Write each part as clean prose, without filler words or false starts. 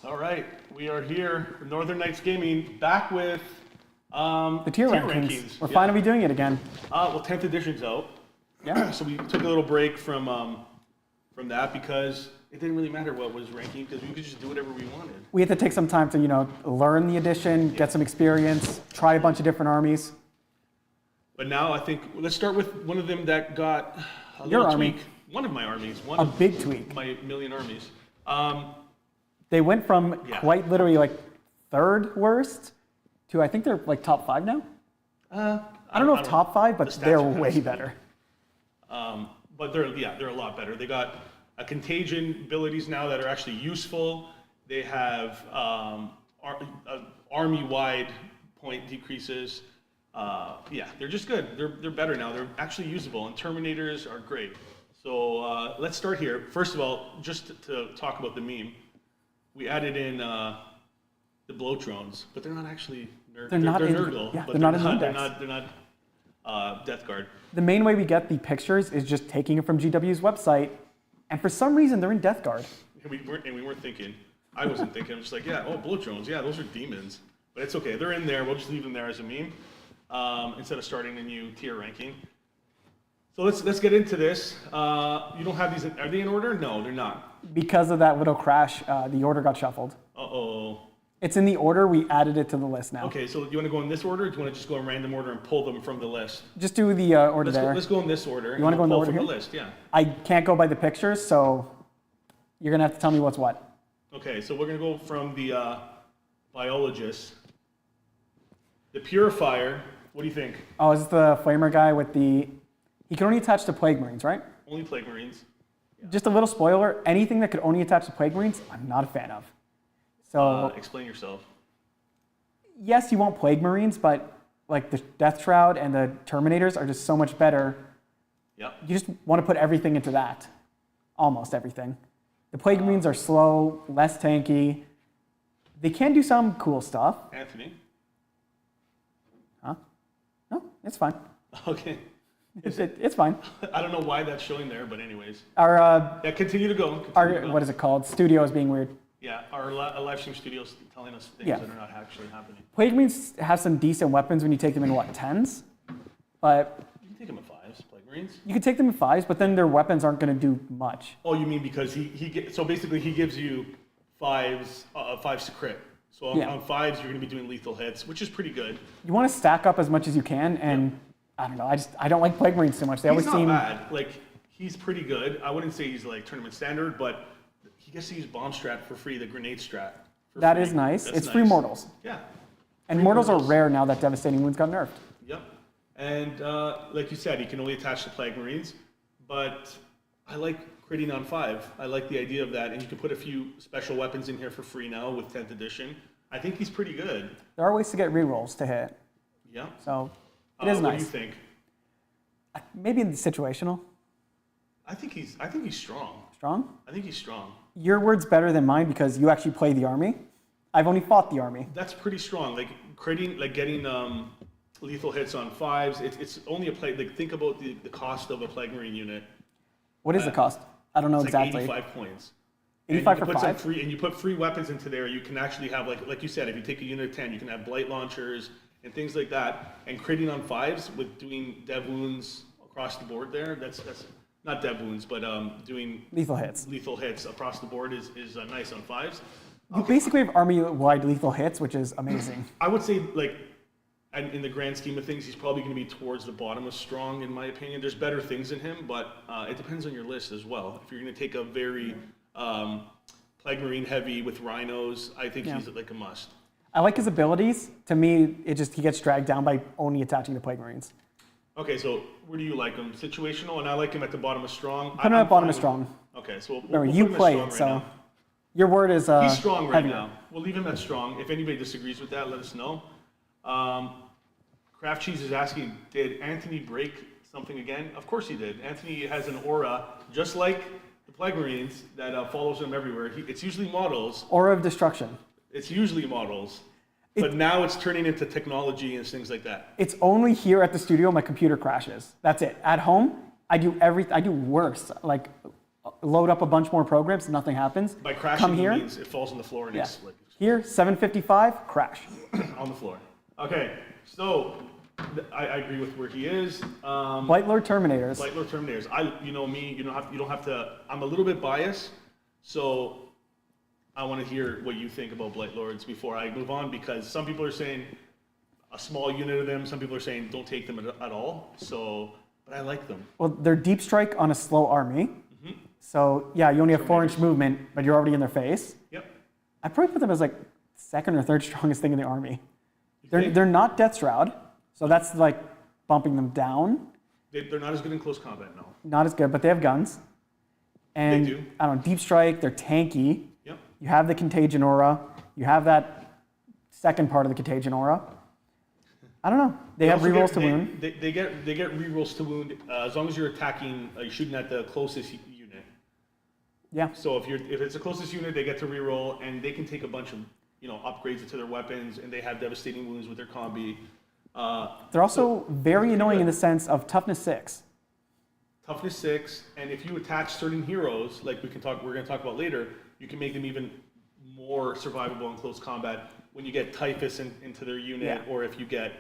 All right, we are here, Northern Nights Gaming, back with the tier rankings. We're finally doing it again. Well, 10th edition's out. Yeah. So we took a little break from that because it didn't really matter what was ranking because we could just do whatever we wanted. We had to take some time to, learn the edition, get some experience, try a bunch of different armies. But now I think let's start with one of them that got a Your little army. tweak. One of my armies. A big tweak. My million armies. They went from quite literally like third worst to I think they're like top 5 now. I don't know if top 5, but they're way better. But they're a lot better. They got contagion abilities now that are actually useful. They have army-wide point decreases. They're just good. They're better now. They're actually usable, and Terminators are great. So let's start here. First of all, just to talk about the meme, we added in the blow drones, but they're not actually they're Nurgle. Yeah, but they're not in the index. They're not Death Guard. The main way we get the pictures is just taking it from GW's website, and for some reason they're in Death Guard. And we weren't thinking. I wasn't thinking. I'm just like, blow drones. Yeah, those are demons. But it's okay. They're in there. We'll just leave them there as a meme instead of starting a new tier ranking. So let's get into this. You don't have these. Are they in order? No, they're not. Because of that little crash, the order got shuffled. Uh-oh. It's in the order. We added it to the list now. Okay, so do you want to go in this order, or do you want to just go in random order and pull them from the list? Just do the order there. Let's go in this order. You want to go in the order from here? The list, yeah. I can't go by the pictures, so you're going to have to tell me what's what. Okay, so we're going to go from the biologist. The purifier, what do you think? Oh, is this the flamer guy with the... He can only attach to Plague Marines, right? Only Plague Marines. Yeah. Just a little spoiler, anything that could only attach to Plague Marines, I'm not a fan of. So explain yourself. Yes, you want Plague Marines, but like the Death Shroud and the Terminators are just so much better. Yep. You just want to put everything into that. Almost everything. The Plague Marines are slow, less tanky. They can do some cool stuff. Anthony? Huh? No, it's fine. Okay. It's fine. I don't know why that's showing there, but anyways. Our continue to go. What is it called? Studio is being weird. Yeah, our live stream studio's telling us things that are not actually happening. Plague Marines have some decent weapons when you take them in, 10s? But you can take them in 5s, Plague Marines. You can take them in 5s, but then their weapons aren't going to do much. Oh, you mean because so basically he gives you 5s to crit. So on 5s, you're going to be doing lethal hits, which is pretty good. You want to stack up as much as you can, and I don't know, I don't like Plague Marines so much. They always seem... He's not bad. Like, he's pretty good. I wouldn't say he's like tournament standard, but he gets to use bomb strat for free, the grenade strat. That is nice. It's free mortals. Yeah. And mortals are rare now that Devastating Wounds got nerfed. Yep. And like you said, he can only attach to Plague Marines, but I like critting on 5. I like the idea of that, and you can put a few special weapons in here for free now with 10th edition. I think he's pretty good. There are ways to get rerolls to hit. Yeah. So it is nice. What do you think? Maybe situational. I think he's strong. Strong? I think he's strong. Your word's better than mine because you actually play the army. I've only fought the army. That's pretty strong. Like critting, like getting lethal hits on 5s. It's only a plague. Like think about the cost of a Plague Marine unit. What is the cost? I don't know it's exactly. Like 85 points. 85 for 5? And you put free weapons into there. You can actually have like you said, if you take a unit of 10, you can have blight launchers and things like that. And critting on 5s with doing dev wounds across the board there. That's not dev wounds, but doing lethal hits. Lethal hits across the board is nice on 5s. You basically have army-wide lethal hits, which is amazing. I would say, like, in the grand scheme of things, he's probably going to be towards the bottom of strong, in my opinion. There's better things in him, but it depends on your list as well. If you're going to take a very Plague Marine heavy with rhinos, I think he's like a must. I like his abilities. To me, he gets dragged down by only attaching to Plague Marines. Okay, so where do you like him? Situational, and I like him at the bottom of strong. Put him at the bottom of strong. Okay, so we'll you play it, so your word is he's strong right heavier. now. We'll leave him at strong. If anybody disagrees with that, let us know. Craft Cheese is asking, did Anthony break something again? Of course he did. Anthony has an aura, just like the Plague Marines, that follows him everywhere. It's usually models. Aura of destruction. It's usually models. But now it's turning into technology and things like that. It's only here at the studio my computer crashes. That's it. At home, I do worse. Like load up a bunch more programs, nothing happens. By crashing, Come here. means it falls on the floor and it's like Here, 755, crash. on the floor. Okay, so I agree with where he is. Blight Lord Terminators. Blight Lord Terminators. You know me. You don't have to. I'm a little bit biased, so I want to hear what you think about Blight Lords before I move on, because some people are saying a small unit of them. Some people are saying don't take them at all. So, but I like them. Well, they're deep strike on a slow army. So yeah, you only have 4-inch movement, but you're already in their face. Yep. I probably put them as like second or third strongest thing in the army. They're not Death Shroud, so that's like bumping them down. They're not as good in close combat, no. Not as good, but they have guns. And They do. I don't know, deep strike, they're tanky. Yep. You have the contagion aura. You have that second part of the contagion aura. I don't know. They have also rerolls get- to wound. They get rerolls to wound as long as you're attacking, you're shooting at the closest unit. Yeah. So if it's the closest unit, they get to reroll, and they can take a bunch of upgrades to their weapons, and they have devastating wounds with their combi. They're also very annoying in the sense of toughness 6. Toughness 6, and if you attach certain heroes, like we're going to talk about later, you can make them even more survivable in close combat when you get typhus into their unit, Yeah. or if you get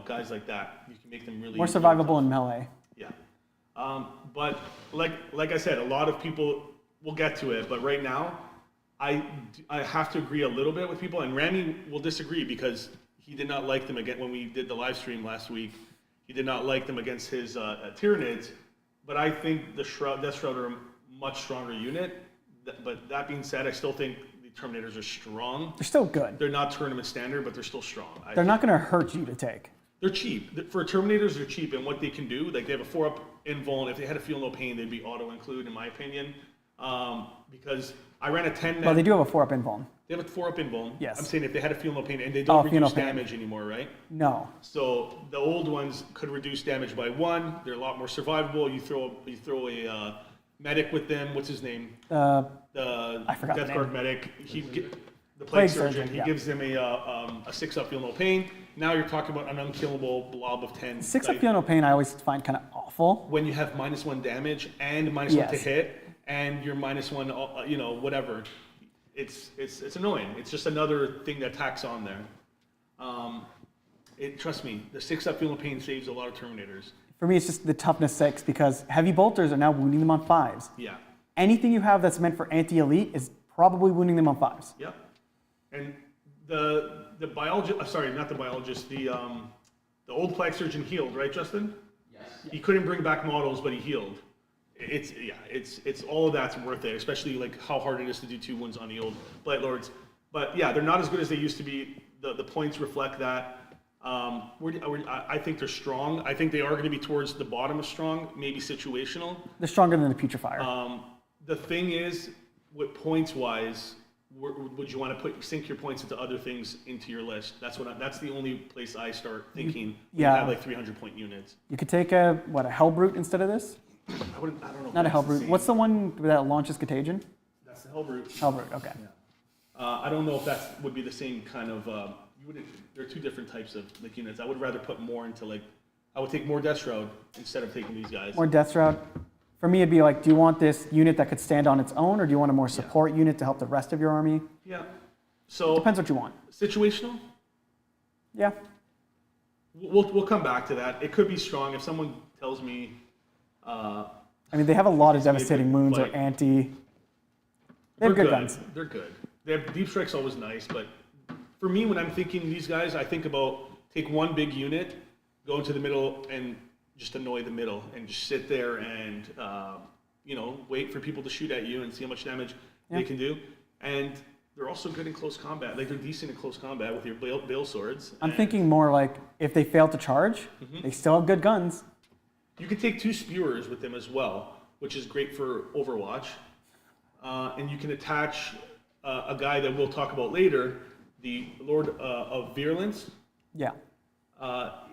guys like that, you can make them really More survivable in melee. Yeah. But like I said, a lot of people will get to it, but right now, I have to agree a little bit with people, and Rami will disagree because he did not like them again when we did the live stream last week. He did not like them against his Tyranids, but I think the Death Shroud are a much stronger unit. But that being said, I still think the Terminators are strong. They're still good. They're not tournament standard, but they're still strong. They're not going to hurt you to take. They're cheap. For Terminators, they're cheap, and what they can do, like they have a 4-up invuln. If they had a Feel No Pain, they'd be auto-include, in my opinion. Because I ran a 10-man. Well, they do have a 4-up invuln. They have a 4-up invuln. Yes. I'm saying if they had a Feel No Pain, and they don't Feel No reduce Pain. damage anymore, right? No. So the old ones could reduce damage by 1. They're a lot more survivable. You throw a medic with them. What's his name? I forgot the Death name. Guard medic. The Plague Surgeon. He yeah. gives them a 6-up Feel No Pain. Now you're talking about an unkillable blob of 10. 6-up Feel No Pain I always find kind of awful. When you have -1 damage and -1 to Yes. hit, and you're -1, whatever. It's annoying. It's just another thing that tacks on there. Trust me, the 6-up Feel No Pain saves a lot of Terminators. For me, it's just the toughness 6 because heavy bolters are now wounding them on 5s. Yeah. Anything you have that's meant for anti-elite is probably wounding them on 5s. Yep. And the biologist, sorry, not the biologist, the old Plague Surgeon healed, right, Justin? Yes. He couldn't bring back models, but he healed. It's all of that's worth it, especially like how hard it is to do 2 wounds on the old Blight Lords. But yeah, they're not as good as they used to be. The points reflect that. I think they're strong. I think they are going to be towards the bottom of strong, maybe situational. They're stronger than the Putrefier. The thing is, with points-wise, would you want to sink your points into other things into your list? That's the only place I start thinking. Yeah. You have like 300-point units. You could take a Hellbrute instead of this? I don't know. Not a if that's the Hellbrute. same. What's the one that launches Contagion? That's the Hellbrute. Hellbrute, okay. I don't know if that would be the same kind of. There are 2 different types of like units. I would rather put more into I would take more Death Shroud instead of taking these guys. More Death Shroud. For me, it'd be like, do you want this unit that could stand on its own, or do you want a more support unit to help the rest of your army? Yeah. So Depends what you want. situational. Yeah. We'll come back to that. It could be strong if someone tells me. I mean, they have a lot of devastating wounds or like- anti. They have good guns. They're good. They have Deep Strike's always nice, but for me, when I'm thinking these guys, I think about take one big unit, go into the middle, and just annoy the middle, and just sit there and wait for people to shoot at you and see how much damage they can do. And they're also good in close combat. Like they're decent in close combat with your Bale Swords. I'm thinking more like if they fail to charge, they still have good guns. You can take 2 Spewers with them as well, which is great for Overwatch. And you can attach a guy that we'll talk about later, the Lord of Virulence. Yeah.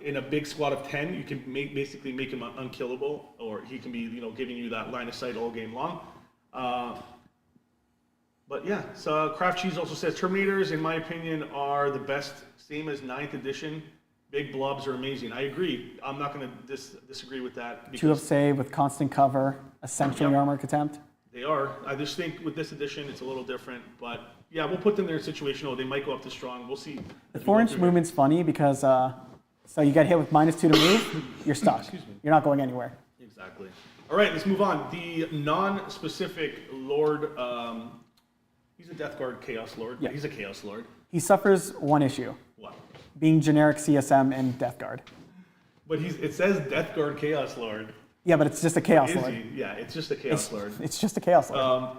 In a big squad of 10, you can basically make him unkillable, or he can be, giving you that line of sight all game long. But yeah, so Craft Cheese also says Terminators, in my opinion, are the best, same as 9th edition, Big blobs are amazing. I agree. I'm not going to disagree with that. 2 of save with constant cover, essentially armor contempt. They are. I just think with this edition, it's a little different. But yeah, we'll put them there situational. They might go up to strong. We'll see. The 4-inch movement's funny because so you get hit with -2 to move, you're stuck. Excuse me. You're not going anywhere. Exactly. All right, let's move on. The non-specific Lord, he's a Death Guard Chaos Lord. Yeah. He's a Chaos Lord. He suffers one issue, What? being generic CSM and Death Guard. But it says Death Guard Chaos Lord. Yeah, but it's just a Chaos Is Lord. he? Yeah, it's just a Chaos Lord. It's just a Chaos Lord.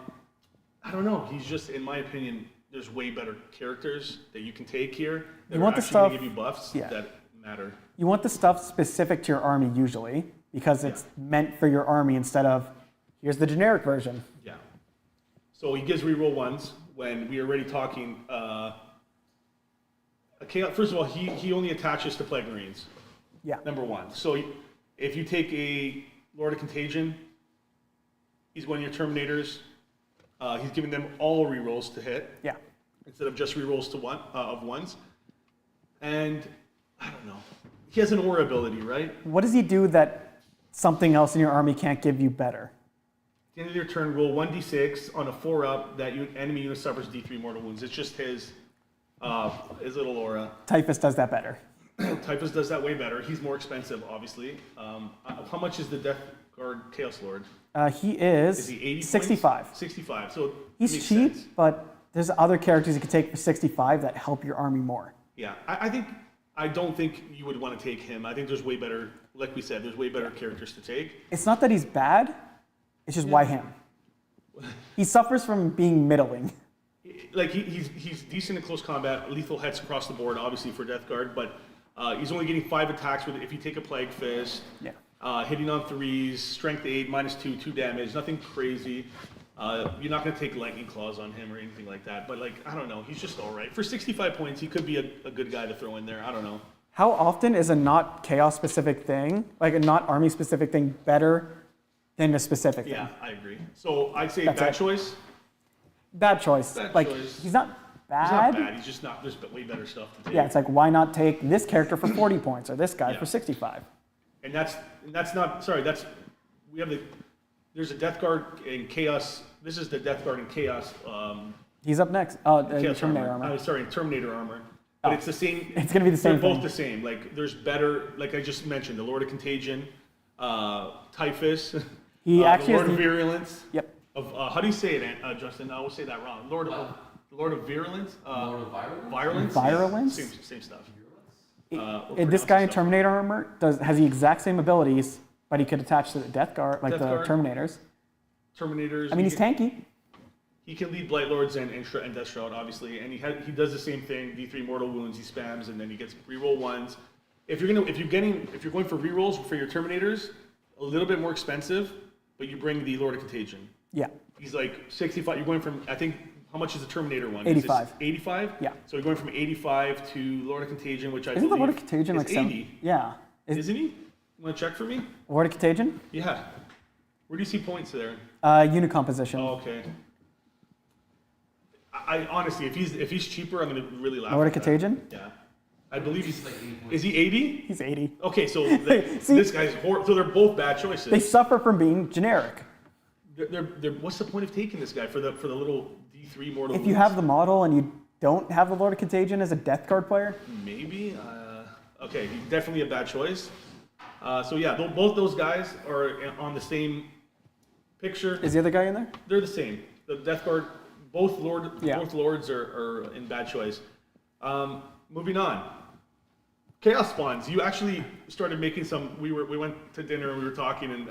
I don't know. He's just, in my opinion, there's way better characters that you can take here that You are want the actually going to stuff- give you buffs yeah. that matter. You want the stuff specific to your army usually, because it's meant for your army instead of, here's the generic version. Yeah. So he gives reroll 1s when we are already talking. First of all, he only attaches to Plague Marines. Yeah. Number 1. So if you take a Lord of Contagion, he's one of your Terminators. He's giving them all rerolls to hit. Yeah. Instead of just rerolls to of 1s. And I don't know. He has an aura ability, right? What does he do that something else in your army can't give you better? At the end of your turn, roll 1d6 on a 4-up that enemy unit suffers D3 mortal wounds. It's just his little aura. Typhus does that better. Typhus does that way better. He's more expensive, obviously. How much is the Death Guard Chaos Lord? He is Is he 80 65. points? 65. So it He's makes cheap, sense. but there's other characters you could take for 65 that help your army more. Yeah, I don't think you would want to take him. I think there's way better, like we said, there's way better characters to take. It's not that he's bad, it's just why him? He suffers from being middling. Like he's decent in close combat, lethal hits across the board, obviously for Death Guard, but he's only getting 5 attacks with if you take a Plague Fist. Yeah. Hitting on 3s, strength 8, -2, 2 damage, nothing crazy. You're not going to take lightning claws on him or anything like that, but like I don't know, he's just all right for 65 points. He could be a good guy to throw in there. I don't know. How often is a not chaos specific thing, like a not army specific thing, better than a specific thing? Yeah, I agree. So I'd say That's bad it. choice. Bad choice. Bad like choice. he's not bad. He's not bad. He's just not. There's way better stuff to take. Yeah, it's like why not take this character for 40 points or this guy Yeah. for 65? And that's not. Sorry, we have there's a Death Guard in Chaos. This is the Death Guard in Chaos. He's up next. Oh, Chaos Terminator armor. Sorry, Terminator armor. But Oh. it's the same. It's gonna be the same They're both thing. the same. Like there's better. Like I just mentioned, the Lord of Contagion, Typhus. He actually the has Lord of the- Virulence. Yep. How do you say it, Justin? I always say that wrong. Lord of Virulence. Lord of Virulence? Virulence. Virulence? Yeah, same stuff. This guy in Terminator armor has the exact same abilities, but he could attach to the Death Guard, like Death the Guard. Terminators. Terminators. I mean, he's tanky. He can lead Blight Lords and Death Shroud, obviously, and he does the same thing. D3 mortal wounds, he spams, and then he gets reroll 1s. If you're going for rerolls for your Terminators, a little bit more expensive, but you bring the Lord of Contagion. Yeah. He's like 65. You're going from, I think, how much is the Terminator one? 85. 85. Yeah. So you're going from 85 to Lord of Contagion, which I Isn't the believe Lord of Contagion is like 80. Yeah. Isn't he? You want to check for me? Lord of Contagion? Yeah. Where do you see points there? Unit composition. Oh, okay. I honestly, if he's cheaper, I'm gonna really laugh. Lord at of that. Contagion? Yeah. I believe he's. like 80 points. Is he 80? He's 80. Okay, so See? this guy's so they're both bad choices. They suffer from being generic. What's the point of taking this guy for the little D3 mortal? If you wounds? have the model and you don't have the Lord of Contagion as a Death Guard player, Maybe. Okay, he's definitely a bad choice. So yeah, both those guys are on the same picture. is the other guy in there? They're the same. The Death Guard, both Yeah. lords are in bad choice. Moving on. Chaos spawns. You actually started making some. We went to dinner and we were talking and.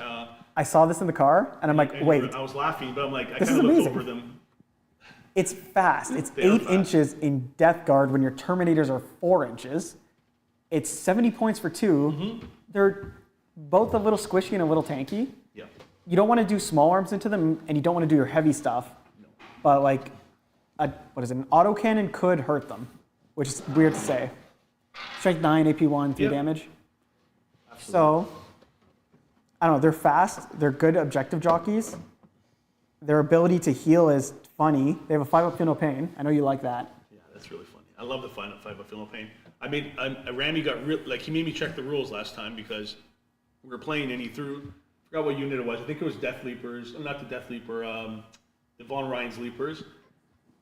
I saw this in the car and I'm like, and wait, I was laughing, but I'm like, I This kind is of looked amazing. over them. it's fast. It's They are 8 fast. inches in Death Guard when your Terminators are 4 inches. It's 70 points for 2. Mm-hmm. They're both a little squishy and a little tanky. Yeah. You don't want to do small arms into them and you don't want to do your heavy stuff. No. But like, an autocannon could hurt them, which is weird to say. Strength 9, AP 1, 3 Yep. damage. So, I don't know, they're fast, they're good objective jockeys. Their ability to heal is funny. They have a 5-up feel no pain. I know you like that. Yeah, that's really funny. I love the 5-up Feel No Pain. Rami got he made me check the rules last time because we were playing and he threw, I forgot what unit it was. I think it was Death Leapers, not the Death Leaper, the Von Ryan's Leapers.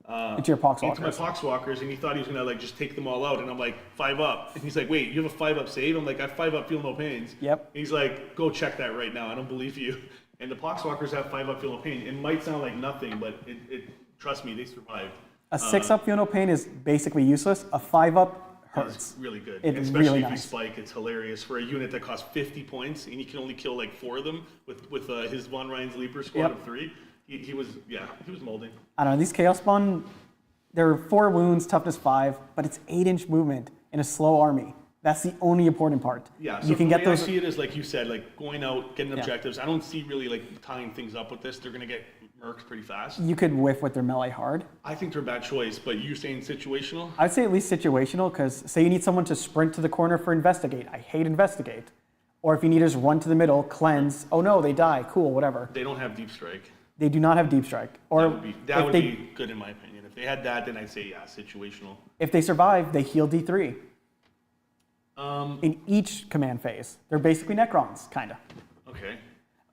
Into your Poxwalkers. Into my Poxwalkers, and he thought he was gonna like just take them all out, and I'm like 5-up, and he's like, wait, you have a 5-up save? I'm like, I have 5-up Feel No Pains. Yep. And he's like, go check that right now. I don't believe you. And the Poxwalkers have 5-up Feel No Pain. It might sound like nothing, but it trust me, they survived. A 6-up Feel No Pain is basically useless. A 5-up hurts. It's really good. It's especially really if nice. you spike, it's hilarious. For a unit that costs 50 points, and you can only kill like 4 of them with his Von Ryan's Leaper squad of 3. He was molding. I don't know, these Chaos Spawn, they're 4 wounds, toughness 5, but it's 8-inch movement in a slow army. That's the only important part. Yeah, so you can the get way those. I see it is like you said, like going out, getting objectives. I don't see really like tying things up with this. They're gonna get murked pretty fast. You could whiff with their melee hard. I think they're a bad choice, but you saying situational? I'd say at least situational, because say you need someone to sprint to the corner for investigate. I hate investigate. Or if you need to just run to the middle, cleanse. Oh no, they die. Cool, whatever. They don't have deep strike. They do not have deep strike. Or that would be good in my opinion. If they had that, then I'd say yeah, situational. If they survive, they heal D3. In each command phase. They're basically Necrons, kind of. Okay.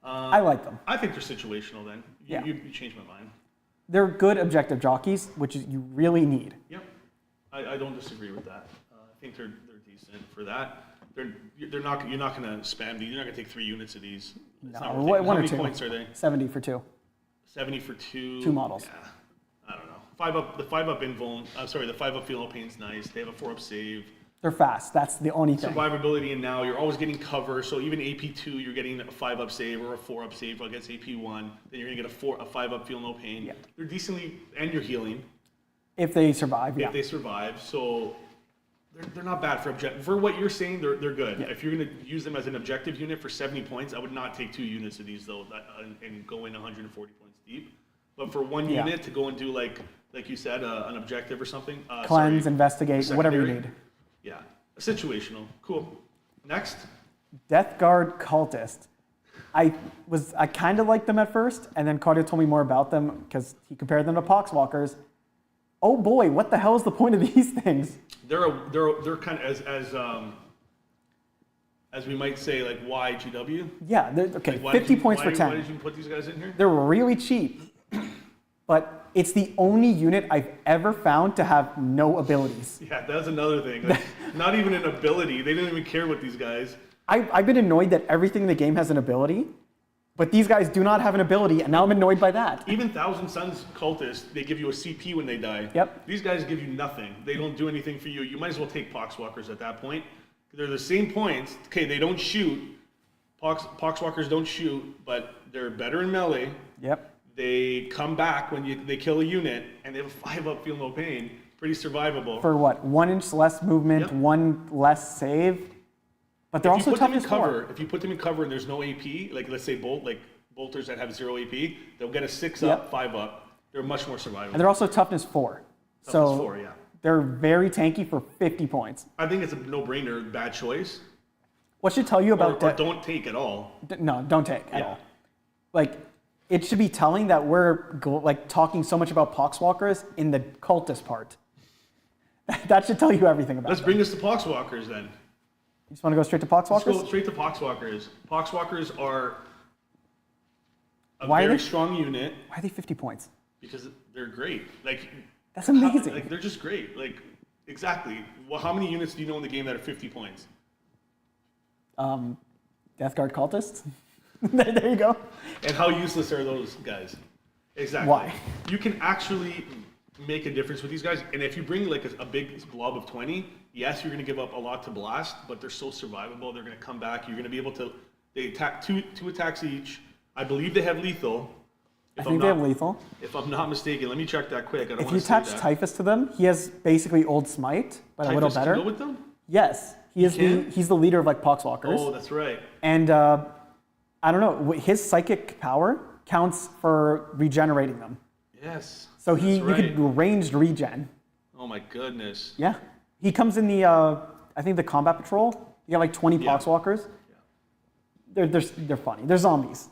I like them. I think they're situational then. You changed my mind. They're good objective jockeys, which is, you really need. Yep. I don't disagree with that. I think they're decent for that. You're not going to spam these. You're not going to take 3 units of these. No, How many points are they? 70 for 2. 70 for 2. 2 models. Yeah. I don't know. The 5-up invuln. The 5-up Feel No Pain's nice. They have a 4-up save. They're fast. That's the only thing. Survivability, and now you're always getting cover. So even AP2, you're getting a 5-up save or a 4-up save against AP1. Then you're going to get a 5-up Feel No Pain. Yeah. They're decently, and you're healing. If they survive, If they survive. So they're not bad for objective. For what you're saying, they're good. Yeah. If you're going to use them as an objective unit for 70 points, I would not take 2 units of these, though, and go in 140 points deep. But for 1 unit to go and do, like you said, an objective or something. Cleanse, investigate, whatever you need. Yeah. Situational. Cool. Next. Death Guard Cultist. I kind of liked them at first, and then Cardio told me more about them because he compared them to Poxwalkers. Oh boy, what the hell is the point of these things? They're kind of as we might say, like YGW. Yeah, okay. Like 50 points for 10. Why did you put these guys in here? They're really cheap, but it's the only unit I've ever found to have no abilities. Yeah, that's another thing. Like, not even an ability. They didn't even care what these guys. I've been annoyed that everything in the game has an ability, but these guys do not have an ability, and now I'm annoyed by that. Even Thousand Suns cultists, they give you a CP when they die. Yep. These guys give you nothing. They don't do anything for you. You might as well take Poxwalkers at that point. They're the same points. Okay, they don't shoot. Poxwalkers don't shoot, but they're better in melee. Yep. They come back when they kill a unit, and they have a 5-up Feel No Pain. Pretty survivable. For what? 1 inch less movement, 1 less save. But they're also toughness 4. If you put them in cover and there's no AP, like let's say bolters that have 0 AP, they'll get a 6-up, 5-up. They're much more survivable. And they're also toughness 4. Toughness 4, yeah. They're very tanky for 50 points. I think it's a no-brainer, bad choice. What should tell you about or don't take at all. No, don't take at all. Like, it should be telling that we're talking so much about Poxwalkers in the cultist part. That should tell you everything about Let's bring us to Poxwalkers then. You just want to go straight to Poxwalkers? Let's go straight to Poxwalkers. Poxwalkers are a very strong unit. Why are they 50 points? Because they're great. Like, that's amazing. They're just great. Like, exactly. Well, how many units do you know in the game that are 50 points? Death Guard cultists. There you go. And how useless are those guys? Exactly. Why? You can actually make a difference with these guys. And if you bring like a big blob of 20, yes, you're going to give up a lot to blast, but they're so survivable. They're going to come back. You're going to be able to. They attack two attacks each. I believe they have lethal. I think they have lethal. If I'm not mistaken, let me check that quick. If you attach Typhus to them, he has basically Old Smite, but Typhus a little better. Can go with them? Yes, he's the leader of like Poxwalkers. Oh, that's right. And I don't know, his psychic power counts for regenerating them. Yes. So you could ranged regen. Oh my goodness. Yeah, he comes in the I think the combat patrol. You got like 20 Poxwalkers. Yeah. They're funny. They're zombies.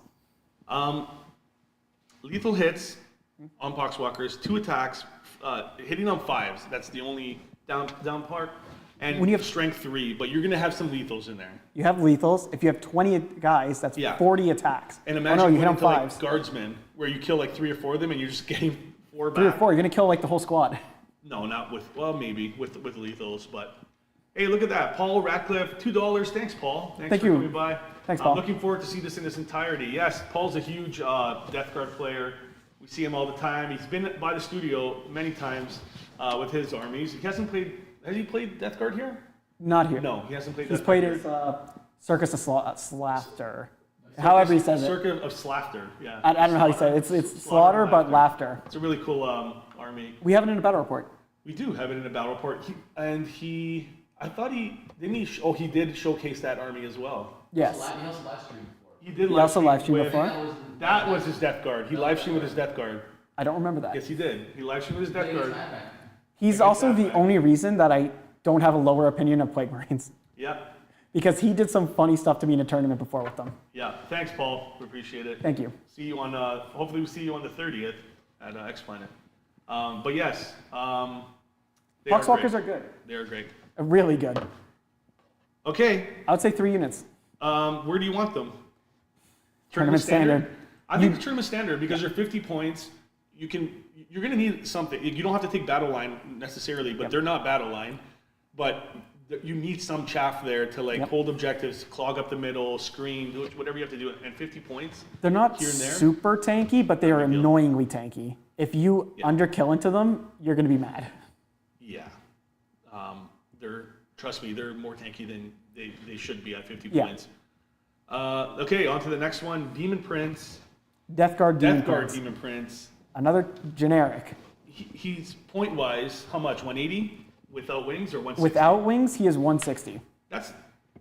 Lethal hits on Poxwalkers, 2 attacks, hitting on 5s. That's the only down part, and When you have- strength 3, but you're gonna have some lethals in there. You have lethals. If you have 20 guys, that's Yeah. 40 attacks. And Oh imagine no, you going hit them into fives. like guardsmen, where you kill like 3 or 4 of them, and you're just getting 4 back. 3 or 4, you're gonna kill like the whole squad. No, not with, well, maybe with lethals, but hey, look at that. Paul Ratcliffe, $2. Thanks, Paul. Thanks Thank for you. coming by. Thanks, Paul. I'm looking forward to see this in its entirety. Yes, Paul's a huge Death Guard player. We see him all the time. He's been by the studio many times with his armies. He hasn't played, has he played Death Guard here? Not here. No, he hasn't played He's Death played Guard his here. Circus of Slaughter. However he says it. Circuit of Slaughter, yeah. I don't know how you say it. It's slaughter, but laughter. It's a really cool army. We have it in a battle report. We do have it in a battle report. I thought he did showcase that army as well. Yes. He also live streamed before. He did He also live streamed with- before. That was his Death Guard. He live streamed with his Death Guard. I don't remember that. Yes, he did. He live streamed with his Death Guard. He's also the only reason that I don't have a lower opinion of Plague Marines. Yeah. Because he did some funny stuff to me in a tournament before with them. Yeah. Thanks, Paul. We appreciate it. Thank you. See you on. Hopefully, we see you on the 30th at X Planet. But yes, Poxwalkers are good. They are great. Really good. Okay. I would say 3 units. Where do you want them? Tournament standard. I think the tournament standard, because you're 50 points. You're going to need something. You don't have to take battle line necessarily, but they're not battle line. But you need some chaff there to like hold objectives, clog up the middle, screen, do whatever you have to do. And 50 points. They're not here and there. super tanky, but they are big deal. annoyingly tanky. If you underkill into them, you're going to be mad. Yeah. Trust me, they're more tanky than they should be at 50 Yeah. points. Okay, on to the next one. Demon Prince. Death Guard Demon Death Guard Prince. Demon Prince. Another generic. He's point-wise, how much? 180 without wings or 160? Without wings, he is 160. That's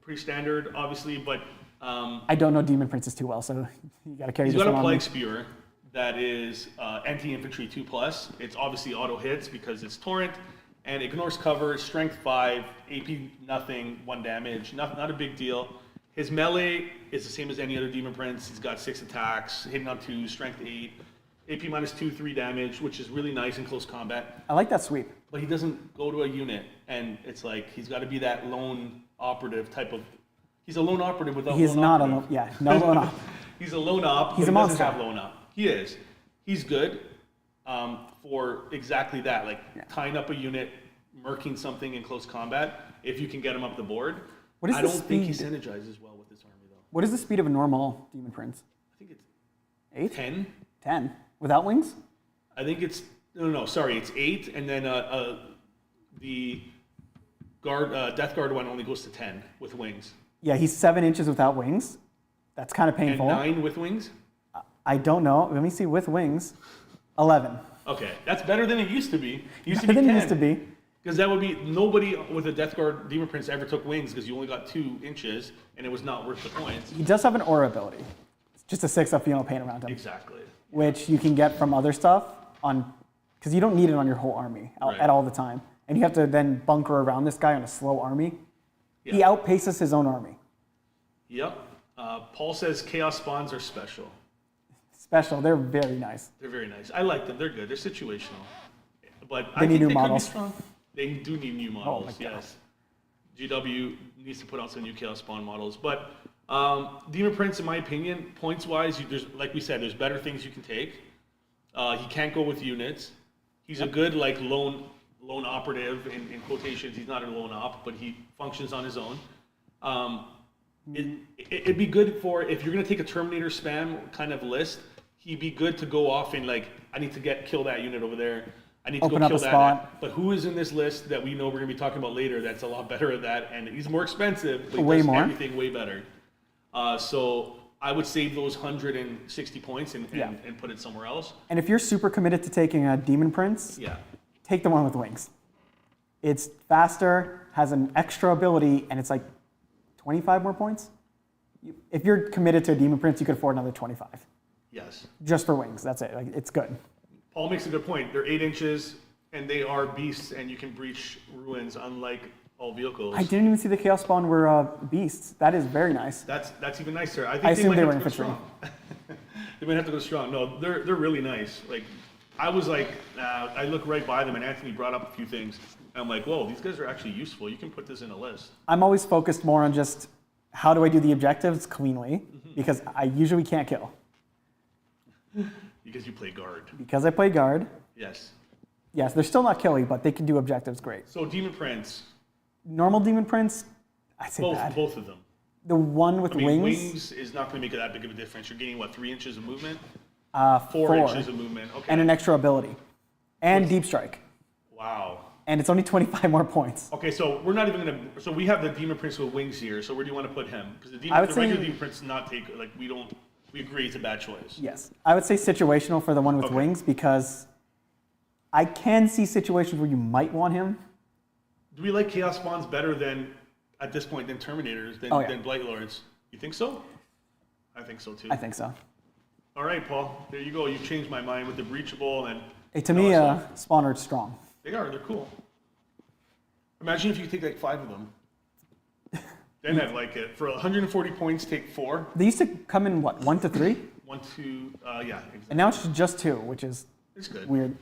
pretty standard, obviously, but I don't know Demon Princes too well, so you got to carry he's this got one a on me. Plague Spewer that is anti-infantry 2+. It's obviously auto hits because it's Torrent, and ignores cover, strength 5, AP nothing, 1 damage, not a big deal. His melee is the same as any other Demon Prince. He's got 6 attacks, hitting on 2, strength 8, AP -2, 3 damage, which is really nice in close combat. I like that sweep. But he doesn't go to a unit, and it's like he's got to be that lone operative type of. He's a lone operative without. He is lone not a operative. lone, yeah, no lone op. He's a lone op. He's but a he doesn't monster. have lone op. He is. He's good for exactly that, like tying up a unit, murking something in close combat. If you can get him up the board. What is I the don't think he speed? synergizes well with this army though. What is the speed of a normal Demon Prince? I think it's 8? 10. 10. Without wings? I think it's no, sorry, it's 8, and then the guard Death Guard one only goes to 10 with wings. Yeah, he's 7 inches without wings. That's kind of And painful. 9 with wings? I don't know. Let me see with wings. 11. Okay, that's better than it used to be. It used to Better be than 10. it used to be. Because that would be, nobody with a Death Guard Demon Prince ever took wings because you only got 2 inches and it was not worth the points. He does have an aura ability. It's just a 6 up Feel No Pain around him, Exactly. which you can get from other stuff on, because you don't need it on your whole army Right. at all the time. And you have to then bunker around this guy on a slow army. He Yeah. outpaces his own army. Yep. Paul says Chaos Spawns are special. Special. They're very nice. They're very nice. I like them. They're good. They're situational. But They I need think new they models. could be strong. They do need new models, God. yes. GW needs to put out some new Chaos Spawn models. But Demon Prince, in my opinion, points-wise, there's, like we said, there's better things you can take. He can't go with units. He's a good like lone operative in quotations. He's not a lone op, but he functions on his own. It'd be good for if you're gonna take a Terminator spam kind of list. He'd be good to go off and like, I need to kill that unit over there. I need to Open go up kill a that. spot. But who is in this list that we know we're gonna be talking about later? That's a lot better at that, and he's more expensive, but he Way does more. everything way better. So I would save those 160 points and put it somewhere else. And if you're super committed to taking a Demon Prince, Yeah. take the one with wings. It's faster, has an extra ability, and it's like 25 more points. If you're committed to a Demon Prince, you could afford another 25. Yes. Just for wings, that's it. Like, it's good. Paul makes a good point. They're 8 inches, and they are beasts, and you can breach ruins, unlike all vehicles. I didn't even see the Chaos Spawn were beasts. That is very nice. That's even nicer. I think I assumed they might were have to go infantry. strong. They might have to go strong. No, they're really nice. Like I was like, I look right by them, and Anthony brought up a few things. And I'm like, whoa, these guys are actually useful. You can put this in a list. I'm always focused more on just how do I do the objectives cleanly, because I usually can't kill. Because you play guard. Because I play guard. Yes. Yes, they're still not killy, but they can do objectives great. So Demon Prince. Normal Demon Prince, I'd say bad. Both of them. The one with wings. Wings is not going to make that big of a difference. You're getting, what, 3 inches of movement? 4 inches of movement. Okay. And an extra ability. And deep strike. Wow. And it's only 25 more points. Okay, so we're not even going to... So we have the Demon Prince with wings here. So where do you want to put him? Because the regular Demon Prince does not take... Like, we agree it's a bad choice. Yes. I would say situational for the one with wings, because I can see situations where you might want him. Do we like Chaos Spawns better than, at this point, than Terminators, than Blight Lords? You think so? I think so, too. I think so. All right, Paul. There you go. You've changed my mind with the Breachable and... Hey, to me, Spawner is strong. They are. They're cool. Imagine if you could take like 5 of them. Then I'd like it. For 140 points, take 4. They used to come in, what, 1 to 3? 1, 2, yeah, exactly. And now it's just 2, which is it's good. Weird.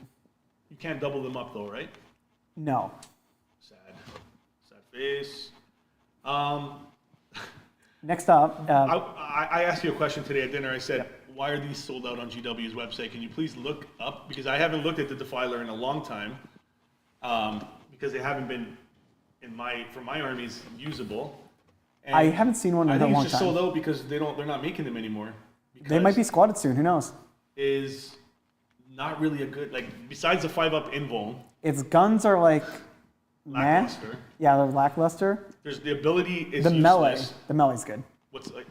You can't double them up though, right? No. Sad. Sad face. Next up. I asked you a question today at dinner. I said, why are these sold out on GW's website? Can you please look up? Because I haven't looked at the Defiler in a long time. Because they haven't been, for my armies, usable. And I haven't seen one in a long time. I think it's just sold out because they're not making them anymore. They might be squatted soon. Who knows? Is not really a good, like, besides the 5-up invuln. Its guns are like lackluster. Meh. Yeah, they're lackluster. There's the ability is the useless. melee. The melee's good.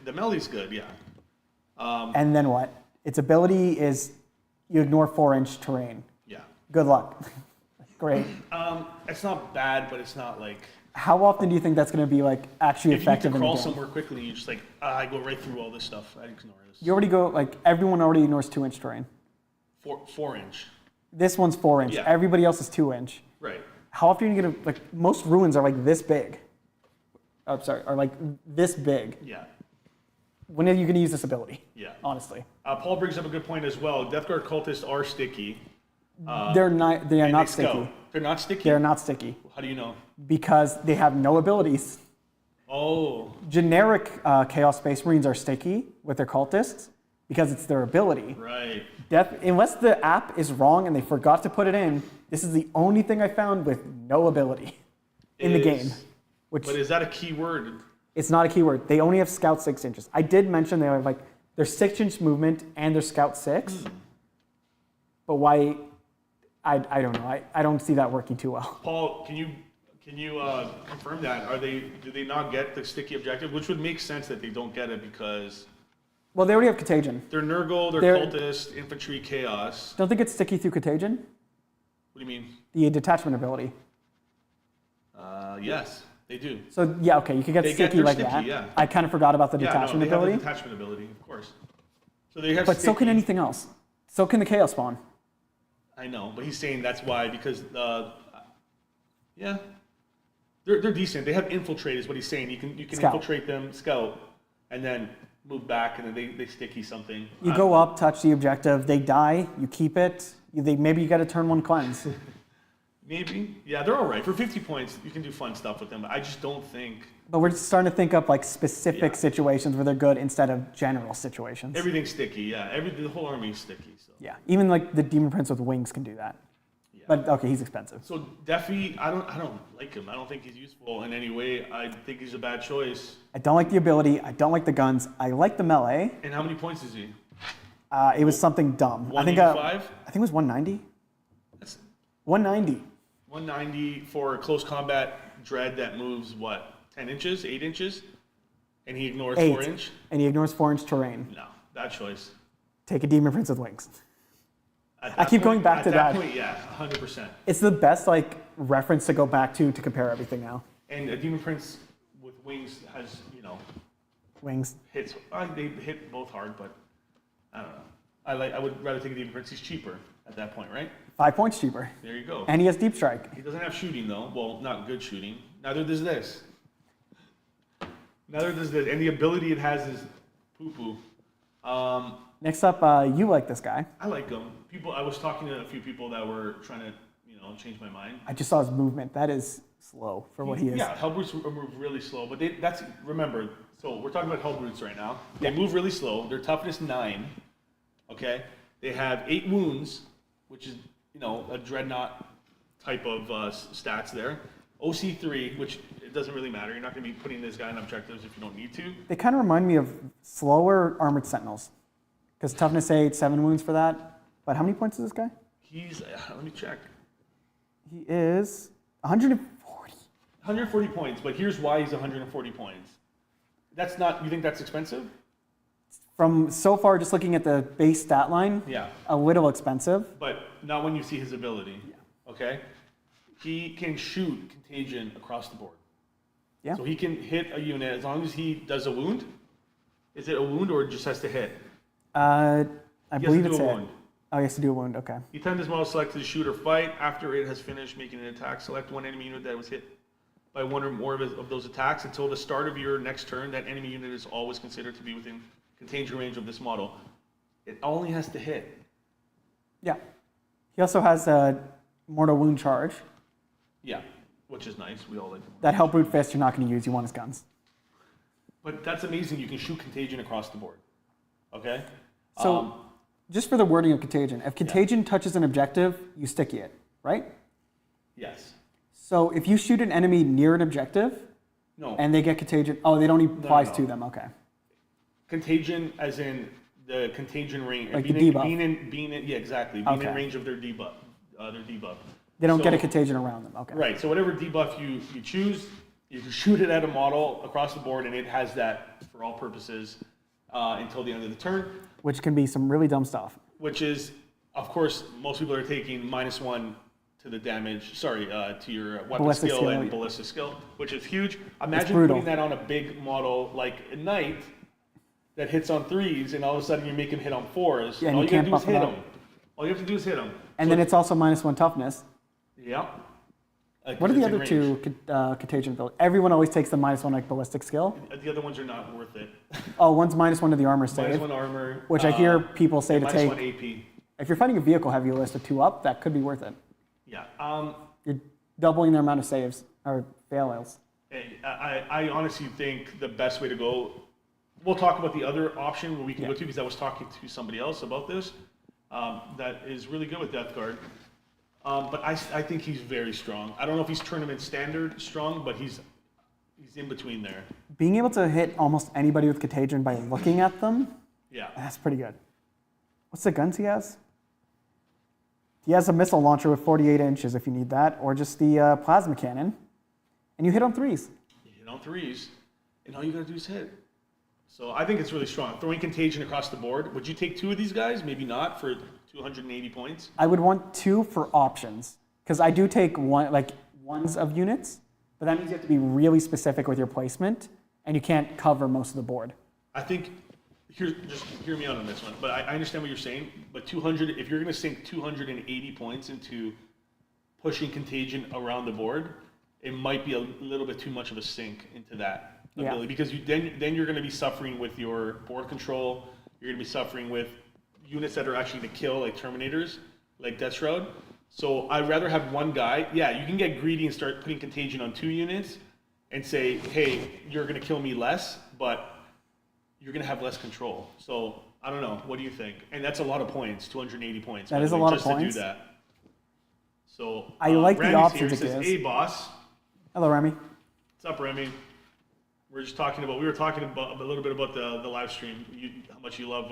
The melee's good, yeah. And then what? Its ability is you ignore 4-inch terrain. Yeah. Good luck. Great. It's not bad, but it's not like. How often do you think that's going to be like actually effective in the game? If you need to crawl somewhere quickly, you just like, I go right through all this stuff. I ignore this. You already go, like, everyone already ignores 2-inch terrain. 4-inch. This one's 4-inch. Yeah. Everybody else is 2-inch. Right. How often are you going to, like, most ruins are like this big. Oh, sorry, are like this big. Yeah. When are you going to use this ability? Yeah. Honestly. Paul brings up a good point as well. Death Guard cultists are sticky. They're not. They are not sticky. Scout. They're not sticky? They're not sticky. How do you know? Because they have no abilities. Oh. Generic Chaos Space Marines are sticky with their cultists because it's their ability. Right. Unless the app is wrong and they forgot to put it in, this is the only thing I found with no ability in the game. But is that a key word? It's not a keyword. They only have Scout 6 inches. I did mention they have like their 6-inch movement and their Scout 6. But why? I don't know. I don't see that working too well. Paul, can you confirm that? Do they not get the sticky objective? Which would make sense that they don't get it because. Well, they already have Contagion. They're Nurgle, they're cultist, infantry, chaos. Don't they get sticky through Contagion? What do you mean? The detachment ability. Yes, they do. So yeah, okay, you could get sticky like that. Yeah. I kind of forgot about the detachment ability. Have the detachment ability, of course. So they have. But sticky. so can anything else. So can the Chaos Spawn. I know, but he's saying that's why because yeah, they're decent. They have infiltrate is what he's saying. You can infiltrate them, scout, and then move back, and then they sticky something. You go up, touch the objective, they die, you keep it. Maybe you got to turn 1 cleanse. Maybe. Yeah, they're all right. For 50 points, you can do fun stuff with them, but I just don't think... But we're starting to think of like specific situations where they're good instead of general situations. Everything's sticky, yeah. The whole army is sticky. So. Yeah, even like the Demon Prince with wings can do that. Yeah. But okay, he's expensive. So Defi, I don't like him. I don't think he's useful in any way. I think he's a bad choice. I don't like the ability. I don't like the guns. I like the melee. And how many points is he? It was something dumb. 185? I think it was 190. That's 190. 190 for close combat dread that moves, what, 10 inches, 8 inches? And he ignores 4-inch? And he ignores 4-inch terrain. No, bad choice. Take a Demon Prince with wings. I keep going back to that. At that point, yeah, 100%. It's the best like reference to go back to compare everything now. And a Demon Prince with wings has, wings. Hits. They hit both hard, but I don't know. I would rather take a Demon Prince. He's cheaper at that point, right? 5 points cheaper. There you go. And he has deep strike. He doesn't have shooting though. Well, not good shooting. Neither does this. Neither does this. And the ability it has is poo-poo. Next up, you like this guy. I like him. I was talking to a few people that were trying to, change my mind. I just saw his movement. That is slow for what he is. Yeah, Hellbrutes move really slow, but remember, so we're talking about Hellbrutes right now. They move really slow. Their toughness 9, okay? They have 8 wounds, which is, a dreadnought type of stats there. OC 3, which it doesn't really matter. You're not going to be putting this guy on objectives if you don't need to. They kind of remind me of slower armored sentinels, because toughness 8, 7 wounds for that. But how many points is this guy? He's, let me check. He is 140. 140 points, but here's why he's 140 points. You think that's expensive? From so far, just looking at the base stat line, Yeah. a little expensive. But not when you see his ability. Yeah. Okay? He can shoot contagion across the board. Yeah. So he can hit a unit as long as he does a wound. Is it a wound or just has to hit? I believe it's a it. wound. Oh, he has to do a wound, okay. He timed his model select to shoot or fight. After it has finished making an attack, select one enemy unit that was hit by one or more of those attacks. Until the start of your next turn, that enemy unit is always considered to be within contagion range of this model. It only has to hit. Yeah. He also has a mortal wound charge. Yeah, which is nice. We all like them. That Hellbrute Fist you're not going to use. You want his guns. But that's amazing. You can shoot contagion across the board. Okay? So, just for the wording of contagion, if contagion touches an objective, you sticky it, right? Yes. So if you shoot an enemy near an objective, No. and they get contagion, it only applies to them, okay. Contagion as in the contagion range. Like the debuff. Yeah, exactly. Being in Okay. range of their debuff. They don't get a So- contagion around them, okay. Right, so whatever debuff you choose, you can shoot it at a model across the board, and it has that for all purposes until the end of the turn, Which can be some really dumb stuff. which is, of course, most people are taking -1 to the damage, to your weapon Ballistic skill skill, and yeah. ballistic skill, which is huge. Imagine brutal. putting that on a big model like a knight that hits on 3s, and all of a sudden you make him hit on 4s, Yeah, and and all you you gotta can't do is buff him hit up. him. All you have to do is hit him. And So- then it's also -1 toughness. Yeah. What are the It's in other range. two contagion builds? Everyone always takes the -1 like ballistic skill. The other ones are not worth it. Oh, one's -1 to the armor save, -1 armor. which I hear people say to -1 take. AP. If you're fighting a vehicle heavy list of 2 up, that could be worth it. Yeah. You're doubling their amount of saves or fails. Hey, I honestly think the best way to go. We'll talk about the other option where we can go to, because I was talking to somebody else about this. That is really good with Death Guard. But I think he's very strong. I don't know if he's tournament standard strong, but he's in between there. Being able to hit almost anybody with contagion by looking at them, Yeah. that's pretty good. What's the guns he has? He has a missile launcher with 48 inches if you need that, or just the plasma cannon. And you hit on 3s. You hit on 3s, and all you gotta do is hit. So I think it's really strong. Throwing contagion across the board. Would you take 2 of these guys? Maybe not for 280 points. I would want 2 for options, because I do take ones of units, but that means you have to be really specific with your placement, and you can't cover most of the board. I think, just hear me out on this one, but I understand what you're saying, but 200, if you're going to sink 280 points into pushing contagion around the board, it might be a little bit too much of a sink into that ability, because then you're going to be suffering with your board control, you're going to be suffering with units that are actually going to kill, like Terminators, like Death Shroud. So I'd rather have one guy. Yeah, you can get greedy and start putting contagion on 2 units and say, hey, you're going to kill me less, but you're going to have less control. So I don't know. What do you think? And that's a lot of points, 280 points. That by is the a way, lot of just points. to do that. So I like the Remy's options here. it Says, gives. hey, boss. Hello, Remy. What's up, Remy? We were talking about a little bit about the live stream. How much you love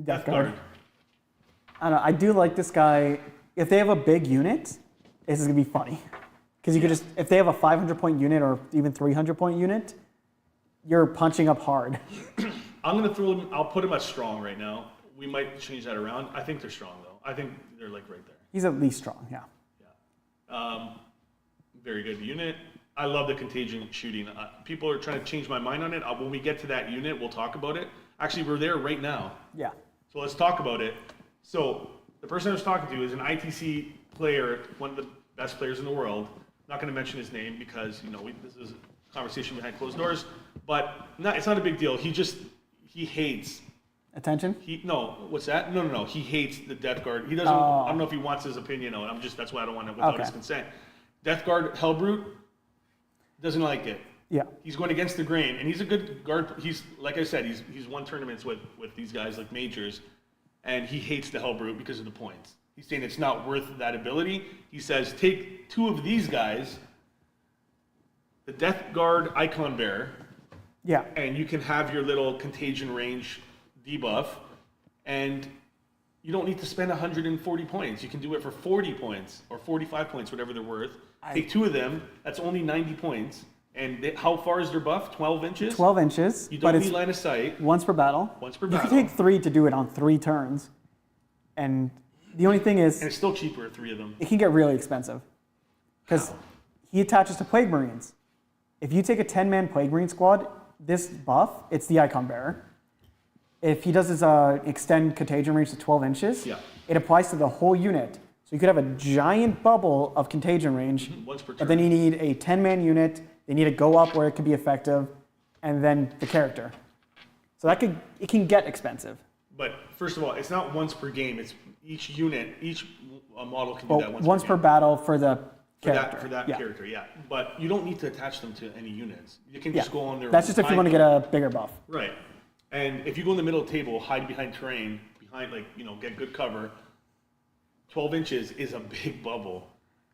Death Guard. I don't know. I do like this guy. If they have a big unit, this is gonna be funny, because you could just, if they have a 500-point unit or even 300-point unit, you're punching up hard. I'm gonna throw him. I'll put him at strong right now. We might change that around. I think they're strong though. I think they're like right there. He's at least strong, yeah. Yeah. Very good unit. I love the contagion shooting. People are trying to change my mind on it. When we get to that unit, we'll talk about it. Actually, we're there right now. Yeah. So let's talk about it. So the person I was talking to is an ITC player, one of the best players in the world. I'm not going to mention his name because this is a conversation behind closed doors. But it's not a big deal. He hates Attention? What's that? No. He hates the Death Guard. He doesn't. Oh. I don't know if he wants his opinion on it. That's why I don't want it without Okay. his consent. Death Guard Hellbrute doesn't like it. Yeah. He's going against the grain, and he's a good guard. He's like I said, he's won tournaments with these guys like majors, and he hates the Hellbrute because of the points. He's saying it's not worth that ability. He says take 2 of these guys, the Death Guard Icon Bearer, Yeah. and you can have your little contagion range debuff, and you don't need to spend 140 points. You can do it for 40 points or 45 points, whatever they're worth. Take 2 of them. That's only 90 points. And how far is their buff? 12 inches? 12 inches. You but don't it's need line of sight. once per battle. Once per You battle. can take 3 to do it on 3 turns. And the only thing is, And it's still cheaper, 3 of them. it can get really expensive. Because How? he attaches to Plague Marines. If you take a 10-man Plague Marine squad, this buff, it's the Icon Bearer. If he does his extend contagion range to 12 inches, Yeah. it applies to the whole unit. So you could have a giant bubble of contagion range, Once per turn. but then you need a 10-man unit. They need to go up where it could be effective, and then the character. So it can get expensive. But first of all, it's not once per game. It's each unit, each model can do Well, that once per game. battle for the character. For that yeah. character, yeah. But you don't need to attach them to any units. You can Yeah. just go on their That's just if you want to get a bigger buff. Right. And if you go in the middle of the table, hide behind terrain, get good cover, 12 inches is a big bubble.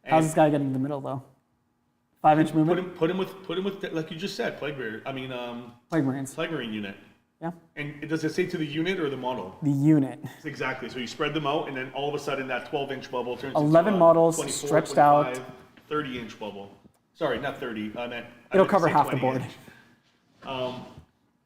And How's this guy getting in the middle though? 5-inch movement? Put him with like you just said, Plague Marines. Marine unit. Yeah. And does it say to the unit or the model? The unit. Exactly. So you spread them out, and then all of a sudden that 12-inch bubble turns 11 into models 24, stretched 25, out. 30-inch bubble. Sorry, not 30. I meant It'll to cover say half the 20 board. inch.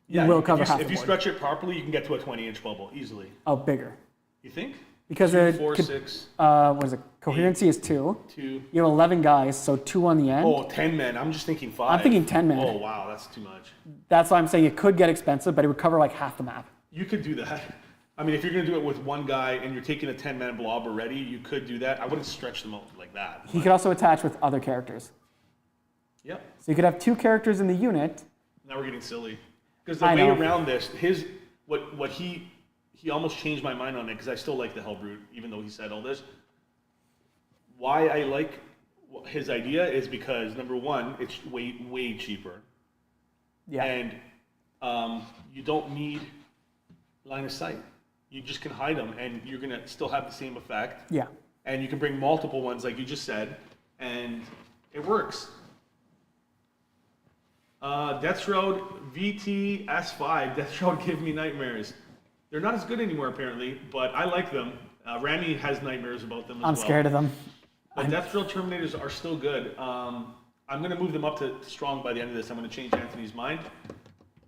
It will cover half If the you board. stretch it properly, you can get to a 20-inch bubble easily. Oh, bigger. You think? Because 2, it 4, could, 6, what is it? Coherency is 2. 2. You have 11 guys, so 2 on the end. Oh, 10 men. I'm just thinking 5. I'm thinking 10 men. Oh, wow, that's too much. That's why I'm saying it could get expensive, but it would cover like half the map. You could do that. I mean, if you're going to do it with one guy and you're taking a 10-man blob already, you could do that. I wouldn't stretch them out like that. He could also attach with other characters. Yep. So you could have 2 characters in the unit. Now we're getting silly. Because the I way know. around this, what he almost changed my mind on it because I still like the Hellbrute, even though he said all this. Why I like his idea is because number one, it's way cheaper, Yeah. and you don't need line of sight. You just can hide them, and you're gonna still have the same effect. Yeah. And you can bring multiple ones, like you just said, and it works. Death Shroud VT S5. Death Shroud give me nightmares. They're not as good anymore, apparently, but I like them. Rami has nightmares about them as well. I'm scared of them. But Death Shroud Terminators are still good. I'm going to move them up to strong by the end of this. I'm going to change Anthony's mind.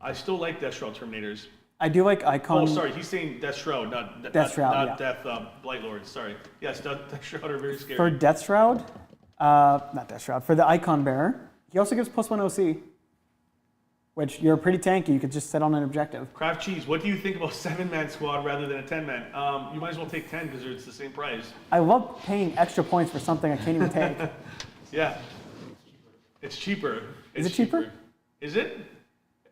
I still like Death Shroud Terminators. I do like Icon. Oh, sorry, he's saying Death Shroud, not Death Shroud, not yeah. Death Blight Lords. Sorry. Yes, Death Shroud are very scary. For Death Shroud, not Death Shroud, for the Icon Bearer, he also gives +1 OC, which you're pretty tanky. You could just sit on an objective. Craft Cheese, what do you think about 7-man squad rather than a 10-man? You might as well take 10 because it's the same price. I love paying extra points for something I can't even take. Yeah. It's cheaper. Is it cheaper? Is it?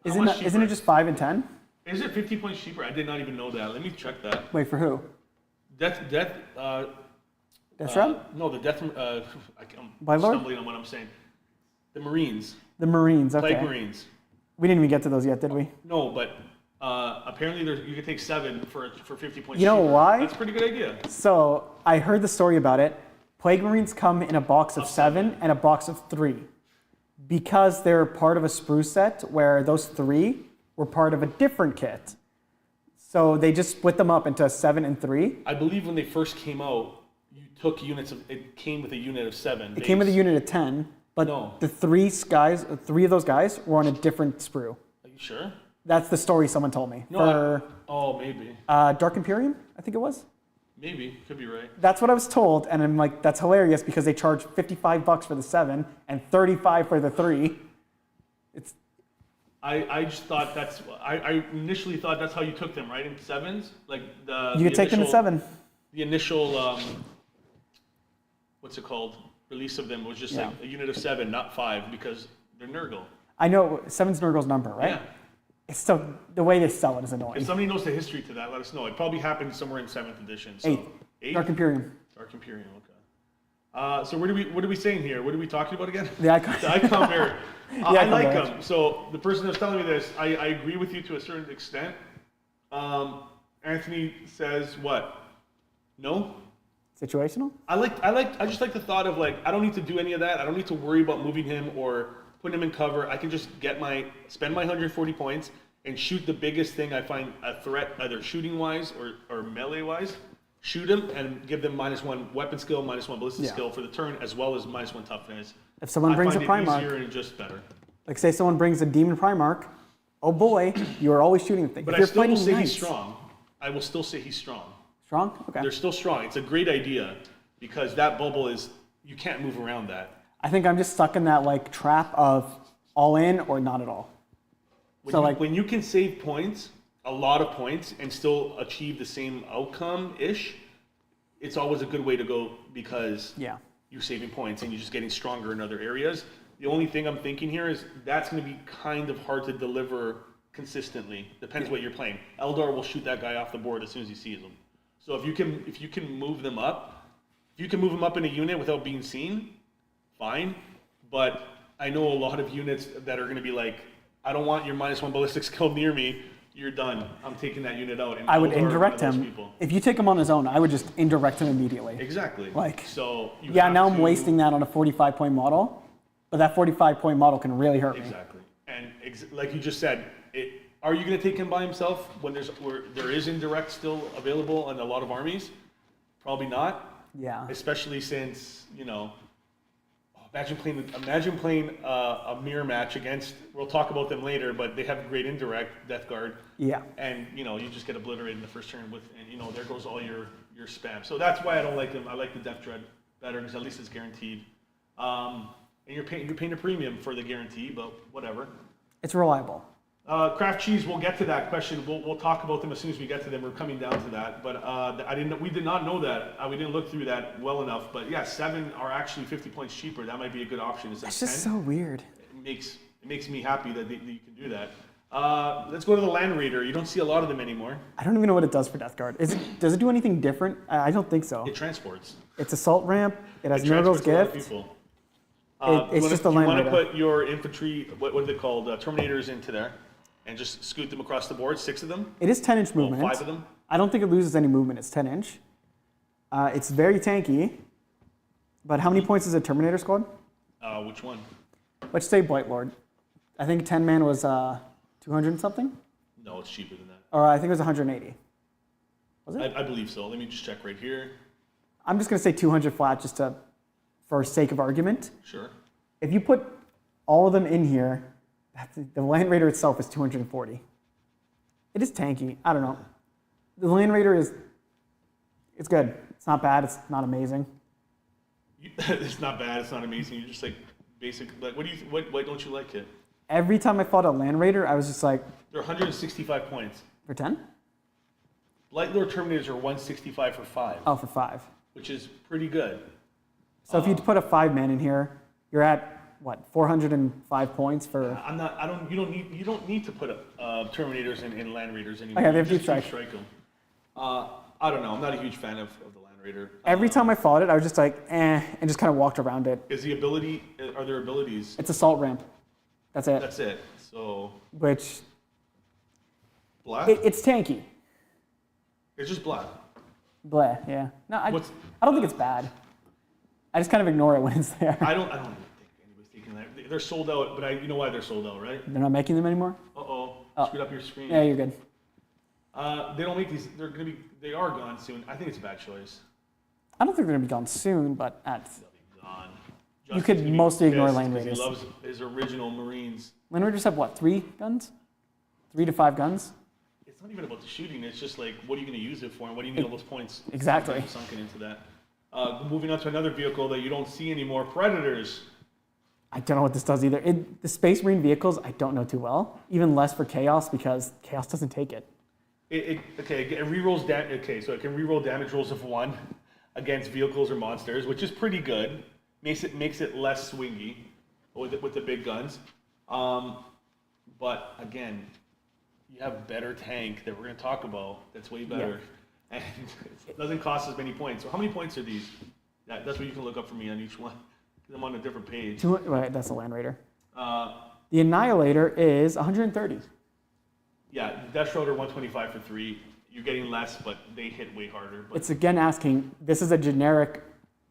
How Isn't much it, isn't it cheaper? just 5 and 10? Is it 50 points cheaper? I did not even know that. Let me check that. Wait, for who? Death Death Shroud? No, the Death, I'm Blight Lord? stumbling on what I'm saying. The Marines. The Marines, okay. Plague Marines. We didn't even get to those yet, did we? No, but apparently you can take 7 for 50 points You know cheaper. why? That's a pretty good idea. So I heard the story about it. Plague Marines come in a box of 7 and a box of 3. Because they're part of a sprue set where those 3 were part of a different kit. So they just split them up into 7 and 3. I believe when they first came out, you took units of, it came with a unit of 7. It came with a unit of 10, but No. the 3 of those guys were on a different sprue. Are you sure? That's the story someone told me. No. For Oh, maybe. Dark Imperium, I think it was. Maybe. Could be right. That's what I was told, and I'm like, that's hilarious because they charge $55 for the 7 and $35 for the 3. It's I just thought I initially thought that's how you took them, right? In 7s? Like you could take them in 7. The initial, what's it called? Release of them was just like a unit of 7, not 5, because they're Nurgle. I know 7's Nurgle's number, right? Yeah. it's still, the way they sell it is If annoying. somebody knows the history to that, let us know. It probably happened somewhere in 7th edition. So, Eighth. 8th? Dark Imperium. Dark Imperium, okay. So what are we saying here? What are we talking about again? The icon. The icon mirror. The I icon like badge. them. So the person that's telling me this, I agree with you to a certain extent. Anthony says what? No? Situational? I just like the thought of like, I don't need to do any of that. I don't need to worry about moving him or putting him in cover. I can just spend my 140 points and shoot the biggest thing I find a threat, either shooting wise or melee wise. Shoot him and give them -1 weapon skill, -1 ballistic Yeah. skill for the turn, as well as -1 toughness. If someone brings a I find it Primarch, easier and just better. like say someone brings a Demon Primarch, oh boy, you are always shooting things. But If I still will fighting say knights- he's strong. I will still say he's strong. Strong? Okay. They're still strong. It's a great idea because that bubble you can't move around that. I think I'm just stuck in that like trap of all in or not at all. When you can save points, a lot of points, and still achieve the same outcome-ish, it's always a good way to go because Yeah. you're saving points and you're just getting stronger in other areas. The only thing I'm thinking here is that's going to be kind of hard to deliver consistently. Depends what you're playing. Eldar will shoot that guy off the board as soon as he sees him. So if you can move them up, if you can move them up in a unit without being seen, fine. But I know a lot of units that are going to be like, I don't want your -1 ballistic skill near me. You're done. I'm taking that unit out. And I would Eldar are one of indirect those him. people. If you take him on his own, I would just indirect him immediately. Exactly. Like, so you yeah, have now I'm to- wasting that on a 45-point model, but that 45-point model can really hurt me. Exactly. And like you just said, are you going to take him by himself when there is indirect still available on a lot of armies? Probably not. Yeah. Especially since, imagine playing a mirror match against, we'll talk about them later, but they have great indirect Death Guard. Yeah. And, you just get obliterated in the first turn and there goes all your spam. So that's why I don't like them. I like the Death Dread better because at least it's guaranteed. And you're paying a premium for the guarantee, but whatever. It's reliable. Craft cheese, we'll get to that question. We'll talk about them as soon as we get to them. We're coming down to that, but we did not know that. We didn't look through that well enough. But yeah, 7 are actually 50 points cheaper. That might be a good option. Instead It's of just 10. so weird. It makes me happy that you can do that. Let's go to the Land Raider. You don't see a lot of them anymore. I don't even know what it does for Death Guard. Does it do anything different? I don't think so. It transports. It's assault ramp. It has It Nurgle's transports a lot of gift. people. It's just the Land You want Raider. to put your infantry, what are they called, Terminators into there, and just scoot them across the board. 6 of them. It is 10-inch Well, movement. 5 of them. I don't think it loses any movement. It's 10-inch. It's very tanky. But how many points is a Terminator squad? Which one? Let's say Blight Lord. I think 10-man was 200 and something? No, it's cheaper than that. Or I think it was 180. Was it? I believe so. Let me just check right here. I'm just going to say 200 flat just for sake of argument. Sure. If you put all of them in here, the Land Raider itself is 240. It is tanky. I don't know. The Land Raider it's good. It's not bad. It's not amazing. It's not bad. It's not amazing. You're just like basic. Like, why don't you like it? Every time I fought a Land Raider, I was just like, They're 165 points. for 10? Light Lord Terminators are 165 for 5, Oh, for 5. which is pretty good. So if you put a 5-man in here, you're at what, 405 points for. You don't need to put Terminators in Land Raiders anymore. Okay, they have You deep just strike. them. I don't know. I'm not a huge fan of the Land Raider. Every time I fought it, I was just like, and just kind of walked around it. Are there abilities? It's assault ramp. That's it. That's it. So Which black. it's tanky. It's just black. Blah. Yeah. No, I What's- don't think it's bad. I just kind of ignore it when it's there. I don't even think anybody's taking that. They're sold out, but you know why they're sold out, right? They're not making them anymore. Uh-oh. Oh. Screwed up your screen. Yeah, you're good. They don't make these. They are gone soon. I think it's a bad choice. I don't think they're gonna be gone soon, but They'll be gone. You could Justin's gonna be mostly ignore pissed Land 'cause Raiders. He loves his original Marines. Land Raiders have what, 3 guns? 3 to 5 guns? It's not even about the shooting. It's just like, what are you going to use it for, and what do you need all those points? Exactly. Sunken into that. Moving on to another vehicle that you don't see anymore, Predators. I don't know what this does either. The Space Marine vehicles, I don't know too well. Even less for Chaos because Chaos doesn't take it. It rerolls so it can reroll damage rolls of 1 against vehicles or monsters, which is pretty good. Makes it less swingy with the big guns. But again, you have better tank that we're going to talk about that's way better. And it doesn't cost as many points. So how many points are these? That's what you can look up for me on each one. 'Cause I'm on a different page. Wait, that's the Land Raider. The Annihilator is 130. Yeah, Death Schroeder 125 for 3. You're getting less, but they hit way harder. But It's again asking, this is a generic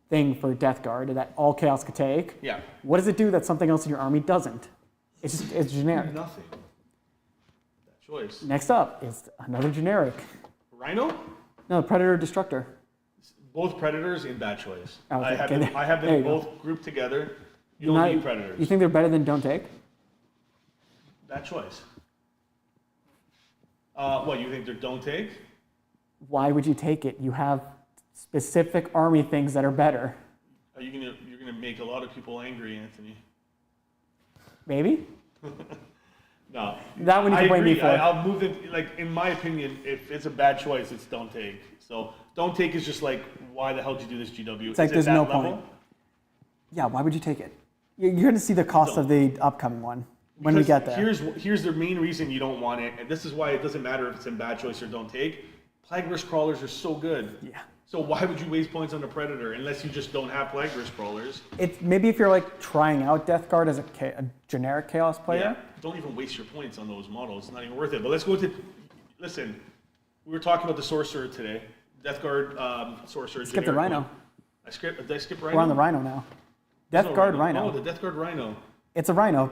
thing for Death Guard that all Chaos could take. yeah, What does it do that something else in your army doesn't? It's generic. nothing. That choice. Next up is another generic. Rhino? No, Predator Destructor. Both Predators in bad choice. Oh, I have okay. them, I have There them you go. both grouped together. You don't need Predators. You think they're better than Don't Take? Bad choice. What, you think they don't take? Why would you take it? You have specific army things that are better. Are you you're gonna make a lot of people angry, Anthony? Maybe? No. That one you I can blame me agree. for. I'll move it, like, in my opinion, if it's a bad choice, it's don't take. So don't take is just like, why the hell did you do this, GW? It's like Is it there's that no level? point. Yeah, why would you take it? You're going to see the cost of the upcoming one when we Because get there. Here's the main reason you don't want it, and this is why it doesn't matter if it's in bad choice or don't take. Plague Risk Crawlers are so good. Yeah. So why would you waste points on the Predator unless you just don't have Plague Risk Crawlers? It's maybe if you're like trying out Death Guard as a generic Chaos player. Yeah. Don't even waste your points on those models. It's not even worth it. But let's go to, listen, we were talking about the Sorcerer today. Death Guard Sorcerer. Skip the generic Rhino. one. Did I skip Rhino? We're on the Rhino now. There's Death no Guard Rhino. Oh, the Death Guard Rhino. It's a Rhino.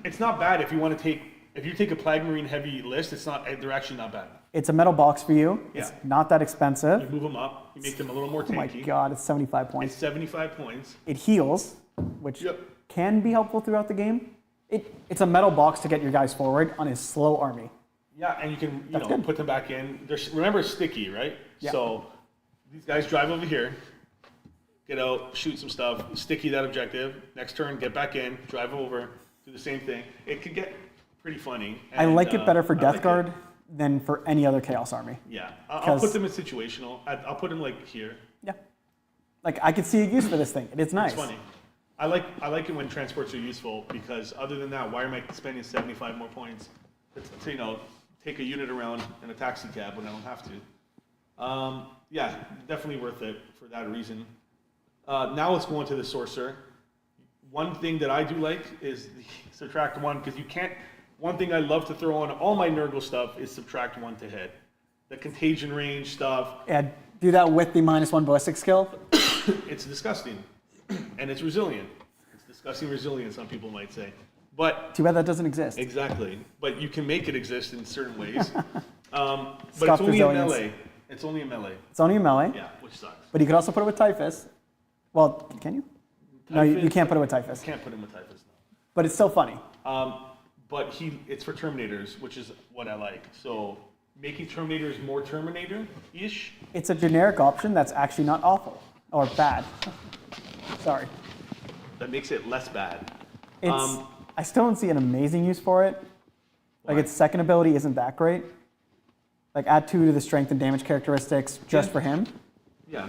It's not bad if you want to take, if you take a Plague Marine heavy list, it's not, they're actually not bad. It's a metal box for you. It's Yeah. not that You expensive. move them up, you make them a little more Oh my tanky. god, it's 75 It's points. 75 points. It heals, which Yep. can be helpful throughout the game. It's a metal box to get your guys forward on his slow army. Yeah, and you can That's good. put them back in. Remember, it's sticky, right? Yeah. So these guys drive over here, get out, shoot some stuff, sticky that objective. Next turn, get back in, drive over, do the same thing. It could get pretty funny. I like it better for I Death like it. Guard than for any other Chaos army. Yeah, I'll 'Cause- put them in situational. I'll put them like here. Yeah. Like I could see a use for this thing. It's nice. It's funny. I like it when transports are useful because other than that, why am I spending 75 more points to take a unit around in a taxi cab when I don't have to? Yeah, definitely worth it for that reason. Now let's go into the Sorcerer. One thing that I do like is the subtract 1 because you can't. One thing I love to throw on all my Nurgle stuff is subtract 1 to hit. The contagion range stuff. Yeah, do that with the -1 ballistic skill. It's disgusting, and it's resilient. It's disgusting resilient, some people might say. But Too bad that doesn't exist. exactly, but you can make it exist in certain ways. But it's Stop only a resilience. melee. It's only a melee. It's only a melee, Yeah, which sucks. but you could also put it with Typhus. Well, can you? No, you Typhus- can't put it with Typhus. Can't put him with Typhus. But it's still funny. But it's for Terminators, which is what I like. So making Terminators more Terminator-ish. It's a generic option that's actually not awful or bad. Sorry. That makes it less bad. It's. I still don't see an amazing use for it. Like Why? its second ability isn't that great. Like add 2 to the strength and damage characteristics just Yeah. for him. Yeah.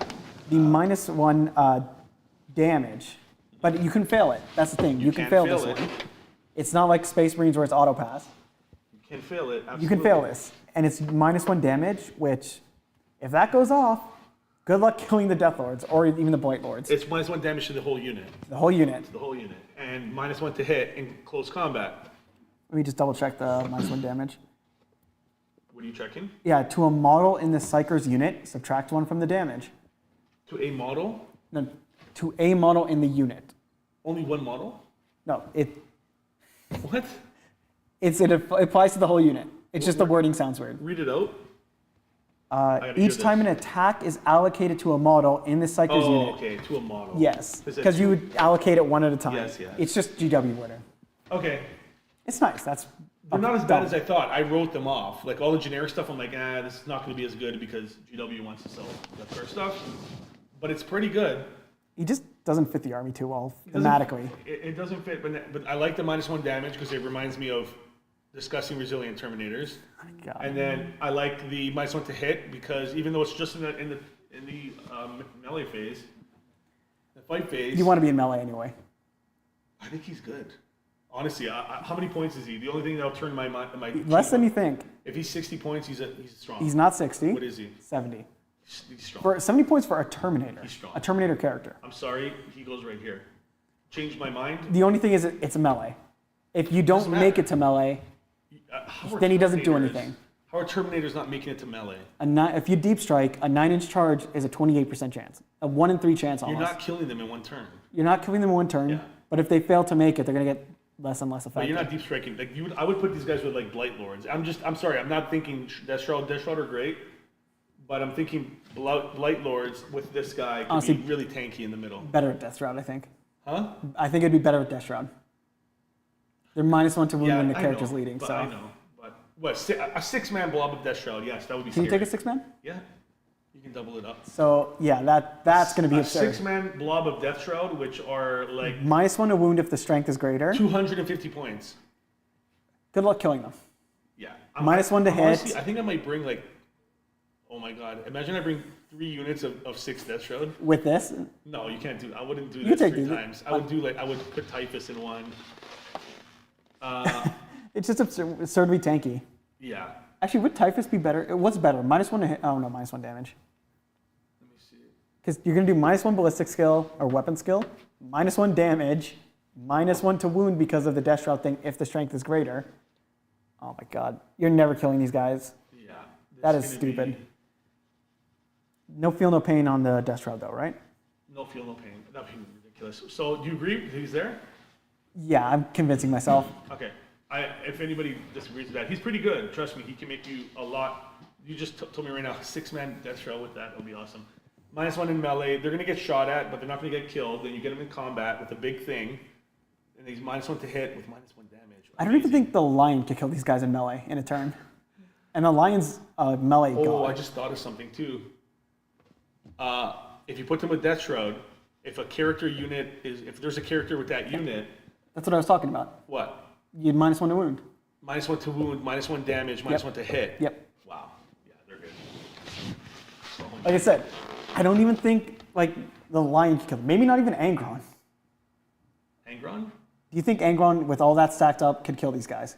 The -1 damage, but you can fail it. That's the thing. You can can fail fail this it. one. It's not like Space Marines where it's auto pass. You can fail it. Absolutely. You can fail this, and it's -1 damage. Which, if that goes off, good luck killing the Death Lords or even the Blight Lords. It's -1 damage to the whole unit. The whole unit. The whole unit. And -1 to hit in close combat. Let me just double check the -1 damage. What are you checking? Yeah, to a model in the Psyker's unit, subtract 1 from the damage. To a model? No, to a model in the unit. Only one model? No, it What? it applies to the whole unit. It's just the wording sounds weird. Read it out. gotta hear Each time this. an attack is allocated to a model in the Psyker's Oh, unit. okay, to a model. Yes, Is it because you would allocate it one at a time. Yes, yes. It's just GW wording. Okay. It's nice. That's They're not as dumb. bad as I thought. I wrote them off. Like all the generic stuff, I'm like, this is not going to be as good because GW wants to sell that sort of stuff. But it's pretty good. He just doesn't fit the army too well Doesn't- thematically. It doesn't fit, but I like the -1 damage because it reminds me of discussing resilient Terminators. God. And then I like the -1 to hit because even though it's just in the melee phase, the fight phase, You want to be in melee anyway. I think he's good. Honestly, how many points is he? The only thing that'll turn my Less than you think. If he's 60 points, he's strong. He's not 60. What is he? 70. He's strong. For 70 points for a Terminator. He's strong. A Terminator character. I'm sorry, he goes right here. Changed my mind. The only thing is it's a melee. If you don't make it to melee, then he doesn't do anything. How are Terminators not making it to melee? If you deep strike, a 9-inch charge is a 28% chance. A 1 in 3 chance almost. You're not killing them in one turn. You're not killing them in one turn, Yeah. but if they fail to make it, they're going to get less and less effective. But you're not deep striking. Like I would put these guys with like Blight Lords. I'm sorry, I'm not thinking Death Shroud. Death Shroud are great, but I'm thinking Blight Lords with this guy could Honestly, be really tanky in the middle. Better at Death Shroud, I think. Huh? I think it'd be better at Death Shroud. They're -1 to wound when the character's know, leading. But So I know. But what, a 6-man blob of Death Shroud? Yes, that would be can scary. you take a 6-man? Yeah, you can double it up. So yeah, that's going to be a absurd. 6-man blob of Death Shroud, which are like -1 to wound if the strength is greater. 250 points. Good luck killing them. Yeah. -1 to hit. Honestly, I think I might bring like, oh my god, imagine I bring 3 units of 6 Death Shroud. With this, No, you can't do. I wouldn't do You this take 3 these. times. I would put Typhus in one. it's just absurdly tanky. Yeah. Actually, would Typhus be better? What's better? -1 to hit? Oh no, -1 damage. Let me see. Because you're going to do -1 ballistic skill or weapon skill, -1 damage, -1 to wound because of the Death Shroud thing if the strength is greater. Oh my god. You're never killing these guys. Yeah. That is stupid. No feel, no pain on the Death Shroud though, right? No feel, no pain. That'd be ridiculous. So, do you agree? He's there? Yeah, I'm convincing myself. Okay. If anybody disagrees with that, he's pretty good. Trust me, he can make you a lot. You just told me right now, 6-man Death Shroud with that would be awesome. -1 in melee. They're going to get shot at, but they're not going to get killed. Then you get them in combat with a big thing. And he's -1 to hit with -1 damage. I don't even think the Lion could kill these guys in melee in a turn. And the Lion's melee god. Oh, I just thought of something too. If you put them with Death Shroud, if there's a character with that unit, That's what I was talking about. what? You'd -1 to wound. -1 to wound, -1 damage, -1 to hit. Yep. Wow. Yeah, they're good. Like I said, I don't even think like the Lion could kill them. Maybe not even Angron. Angron? Do you think Angron, with all that stacked up, could kill these guys?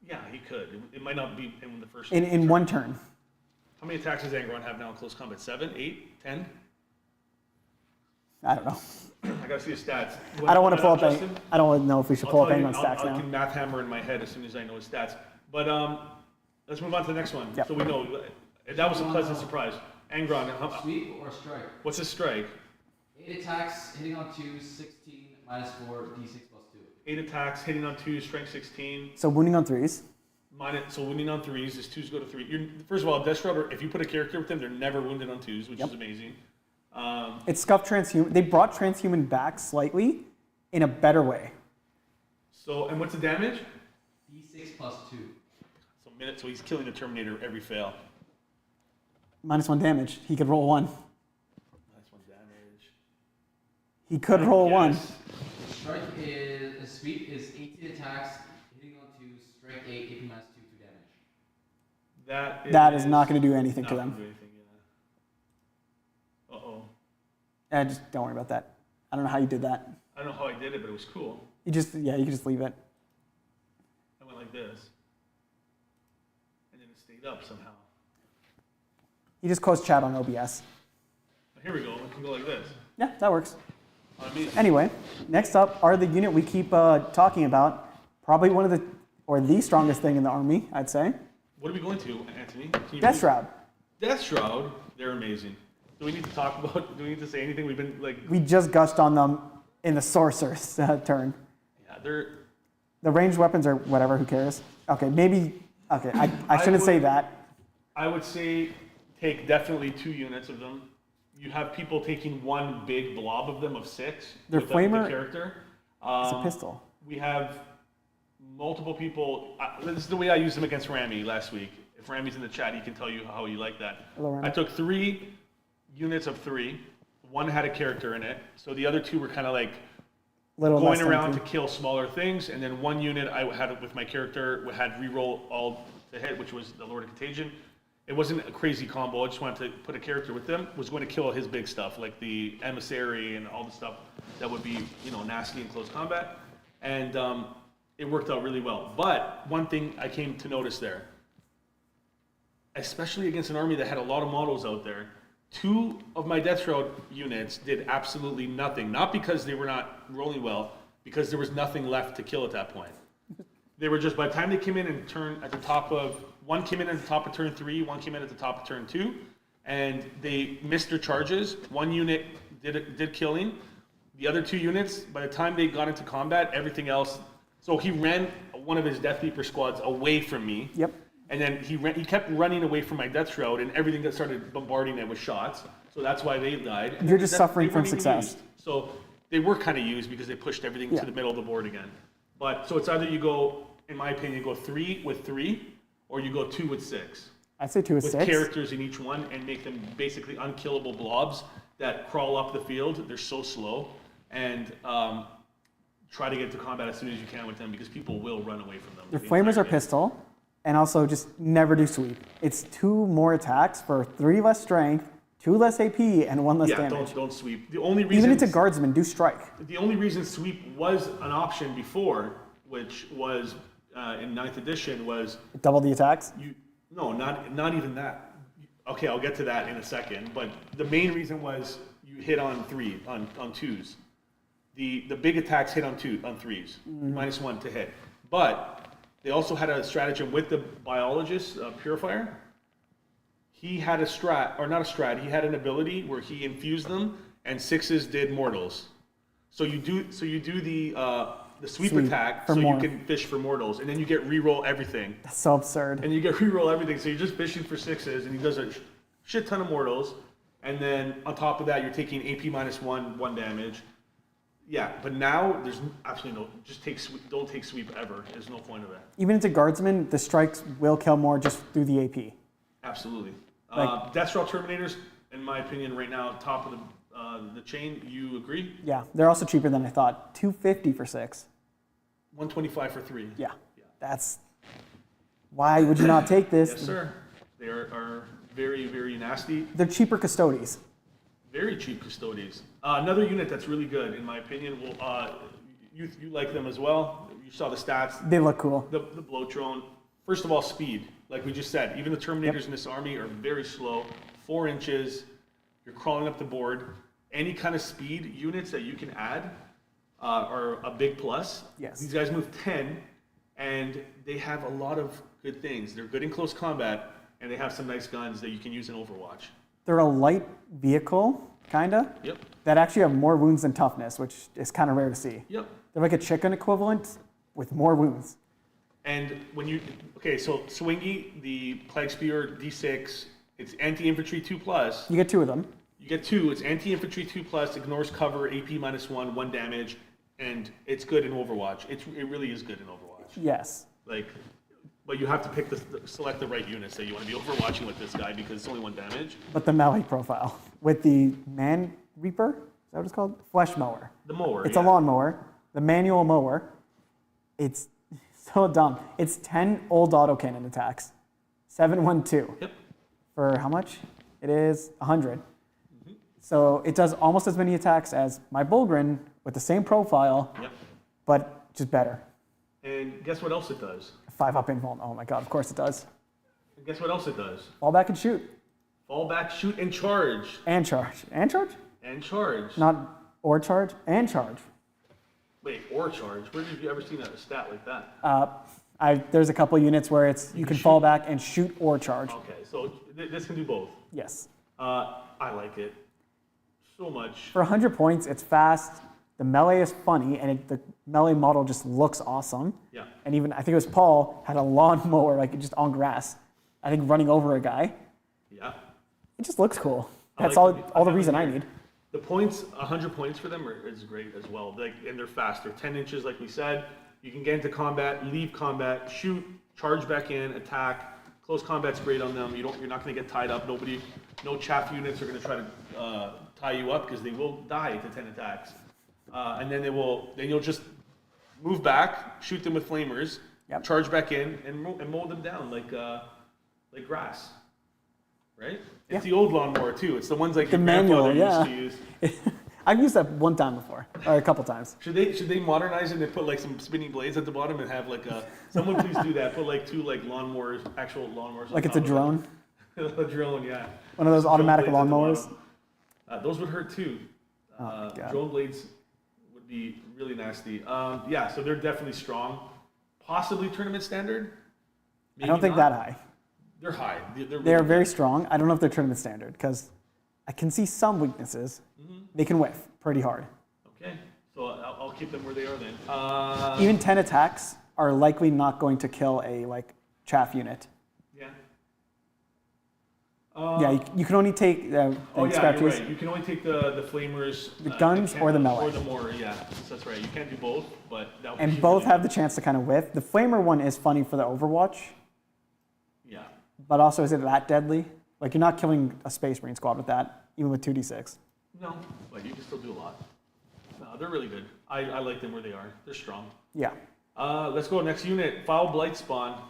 Yeah, he could. It might not be in the first. In one turn. How many attacks does Angron have now in close combat? 7, 8, 10? I don't know. I gotta see his stats. I don't want to pull up. Justin? I don't know if we should pull up tell you, Angron's stacks I now. can math hammer in my head as soon as I know his stats. But let's move on to the next one. Yep. So we know that was a pleasant surprise. Angron, Sweep or strike? what's his strike? 8 attacks, hitting on 2, 16, -4, d6 plus 2. 8 attacks, hitting on 2, strength 16. So wounding on 3s. So wounding on 3s, his 2s go to 3. First of all, Death Shroud, if you put a character with them, they're never wounded on 2s, which is amazing. It's scuffed transhuman. They brought transhuman back slightly in a better way. So, and what's the damage? d6 plus 2. So he's killing the Terminator every fail. -1 damage. He could roll 1. -1 damage. He could roll 1. Yes. Strike is, a sweep is 18 attacks, hitting on 2, strike 8, AP minus 2, 2 damage. That is not going to do anything to not them. gonna do anything, yeah. Uh-oh. Just don't worry about that. I don't know how you did that. I don't know how I did it, but it was cool. You can just leave it. I went like this. And then it stayed up somehow. You just close chat on OBS. Here we go. We can go like this. Yeah, that works. I mean, Anyway, next up are the unit we keep talking about. Probably one of the strongest thing in the army, I'd say. what are we going to, Anthony? Can you Death please- Shroud. Death Shroud, they're amazing. Do we need to talk about, do we need to say anything? We've been like, We just gushed on them in the sorcerer's turn. yeah, they're, The ranged weapons are whatever, who cares? Okay, I shouldn't say that. I would say take definitely 2 units of them. You have people taking one big blob of them of 6. Their with flamer- the character. It's a pistol. We have multiple people. This is the way I used them against Rami last week. If Rami's in the chat, he can tell you how you like that. Hello, Rami. I took 3 units of 3. One had a character in it, so the other 2 were kind of like Little less going around tanky. to kill smaller things. And then 1 unit I had with my character had reroll all to hit, which was the Lord of Contagion. It wasn't a crazy combo. I just wanted to put a character with them. Was going to kill his big stuff like the emissary and all the stuff that would be nasty in close combat, and it worked out really well. But one thing I came to notice there, especially against an army that had a lot of models out there, 2 of my Death Shroud units did absolutely nothing. Not because they were not rolling well, because there was nothing left to kill at that point. They were just, by the time they came in and turned at the top of, one came in at the top of turn 3, one came in at the top of turn 2, and they missed their charges. One unit did killing. The other 2 units, by the time they got into combat, everything else, so he ran one of his Death Reaper squads away from me. Yep. And then he kept running away from my Death Shroud, and everything got started bombarding it with shots. So that's why they died. You're just suffering they from weren't even success. used. So they were kind of used because they pushed everything to the middle of the board again. But so it's either you go, in my opinion, go 3 with 3, or you go 2 with 6. I'd say 2 with With 6. characters in each one, and make them basically unkillable blobs that crawl up the field. They're so slow, and try to get to combat as soon as you can with them, because people will run away from them. Your the flamers entire are game. pistol, and also just never do sweep. It's 2 more attacks for 3 less strength, 2 less AP, and 1 less Yeah, damage. don't sweep. The only reason Even into guardsmen, do strike. The only reason sweep was an option before, which was in 9th edition, was Double the attacks. not even that. Okay, I'll get to that in a second. But the main reason was you hit on 2s. The big attacks hit on 3s, -1 to hit. But they also had a stratagem with the biologist purifier. He had a strat, or not a strat. He had an ability where he infused them, and 6s did mortals. So you do the sweep attack, for so more. you can fish for mortals, and then you get reroll everything. That's so absurd. And you get reroll everything, so you're just fishing for 6s, and he does a shit ton of mortals, and then on top of that, you're taking AP -1 damage. Yeah, but now there's absolutely no. Don't take sweep ever. There's no point of that. Even into guardsmen, the strikes will kill more just through the AP. Absolutely. Like- Deathstroke Terminators, in my opinion, right now, top of the chain. You agree? Yeah, they're also cheaper than I thought. $250 for 6. 125 for 3. Yeah, that's. Why would you not take this? Yes, sir. They are very, very nasty. They're cheaper custodies. Very cheap custodies. Another unit that's really good, in my opinion. You like them as well. You saw the stats. They look cool. The Bloatrone. First of all, speed. Like we just said, even the Terminators in this army are very slow. 4 inches. You're crawling up the board. Any kind of speed units that you can add are a big plus. Yes. These guys move 10, and they have a lot of good things. They're good in close combat, and they have some nice guns that you can use in Overwatch. They're a light vehicle, kinda, Yep. that actually have more wounds than toughness, which is kind of rare to see. Yep. They're like a chicken equivalent with more wounds. And so Swingy, the Plague Spear D6, it's anti-infantry 2+. You get 2 of them. You get 2, it's anti-infantry 2+, ignores cover, AP -1, 1 damage, and it's good in Overwatch. It really is good in Overwatch. Yes. But you have to select the right units that you want to be overwatching with this guy, because it's only 1 damage. But the melee profile with the Man Reaper, is that what it's called? Flesh mower. The mower. It's a lawnmower, the manual mower. It's so dumb. It's 10 old autocannon attacks, 712. Yep. For how much? It is 100. So it does almost as many attacks as my Bulgrin with the same profile, Yep. but just better. And guess what else it does? 5-up invuln. Oh my god, of course it does. And guess what else it does? Fall back and shoot. Fall back, shoot, and charge. And charge. And charge? And charge. Not or charge, and charge. Wait, or charge? Where have you ever seen a stat like that? There's a couple units where you can fall back and shoot or charge. Okay, so this can do both. Yes. I like it so much. For 100 points, it's fast. The melee is funny, and the melee model just looks awesome. Yeah. And even, I think it was Paul, had a lawnmower, like just on grass. I think running over a guy. Yeah. It just looks cool. I That's like all the reason I need. The points, 100 points for them is great as well. And they're fast. They're 10 inches, like we said. You can get into combat, leave combat, shoot, charge back in, attack. Close combat's great on them. You're not going to get tied up. No chaff units are going to try to tie you up, because they will die to 10 attacks. And then you'll just move back, shoot them with flamers, Yep. charge back in, and mow them down like grass. right? Yeah. It's the old lawnmower too. It's the ones like The your manual, grandfather yeah. used to use. I've used that one time before, or a couple times. Should they modernize it and put like some spinning blades at the bottom and have like a someone please do that. Put like 2 like lawnmowers, actual lawnmowers. Like on it's a top of drone, it. A drone, yeah. one of those Some automatic drone blades lawnmowers. at the bottom. Those would hurt too. Oh my God. Drone blades would be really nasty. Yeah, so they're definitely strong. Possibly tournament standard. I Maybe don't think not. that high. They're high. They're They really are good. very strong. I don't know if they're tournament standard because I can see some weaknesses. They can whiff pretty hard. Okay, so I'll keep them where they are then. Even 10 attacks are likely not going to kill a like chaff unit. Yeah. Yeah, you can only take the Oh yeah, scratches. you're right. You can only take the flamers, The guns or the melee. or the mortar. Yeah, that's right. You can't do both, but that would And be both really have the chance to kind of whiff. The flamer one is funny for the Overwatch, good. Yeah. but also is it that deadly? Like you're not killing a Space Marine squad with that, even with 2d6. No, but you can still do a lot. No, they're really good. I like them where they are. They're strong. Yeah. Let's go next unit. Foul Blight Spawn.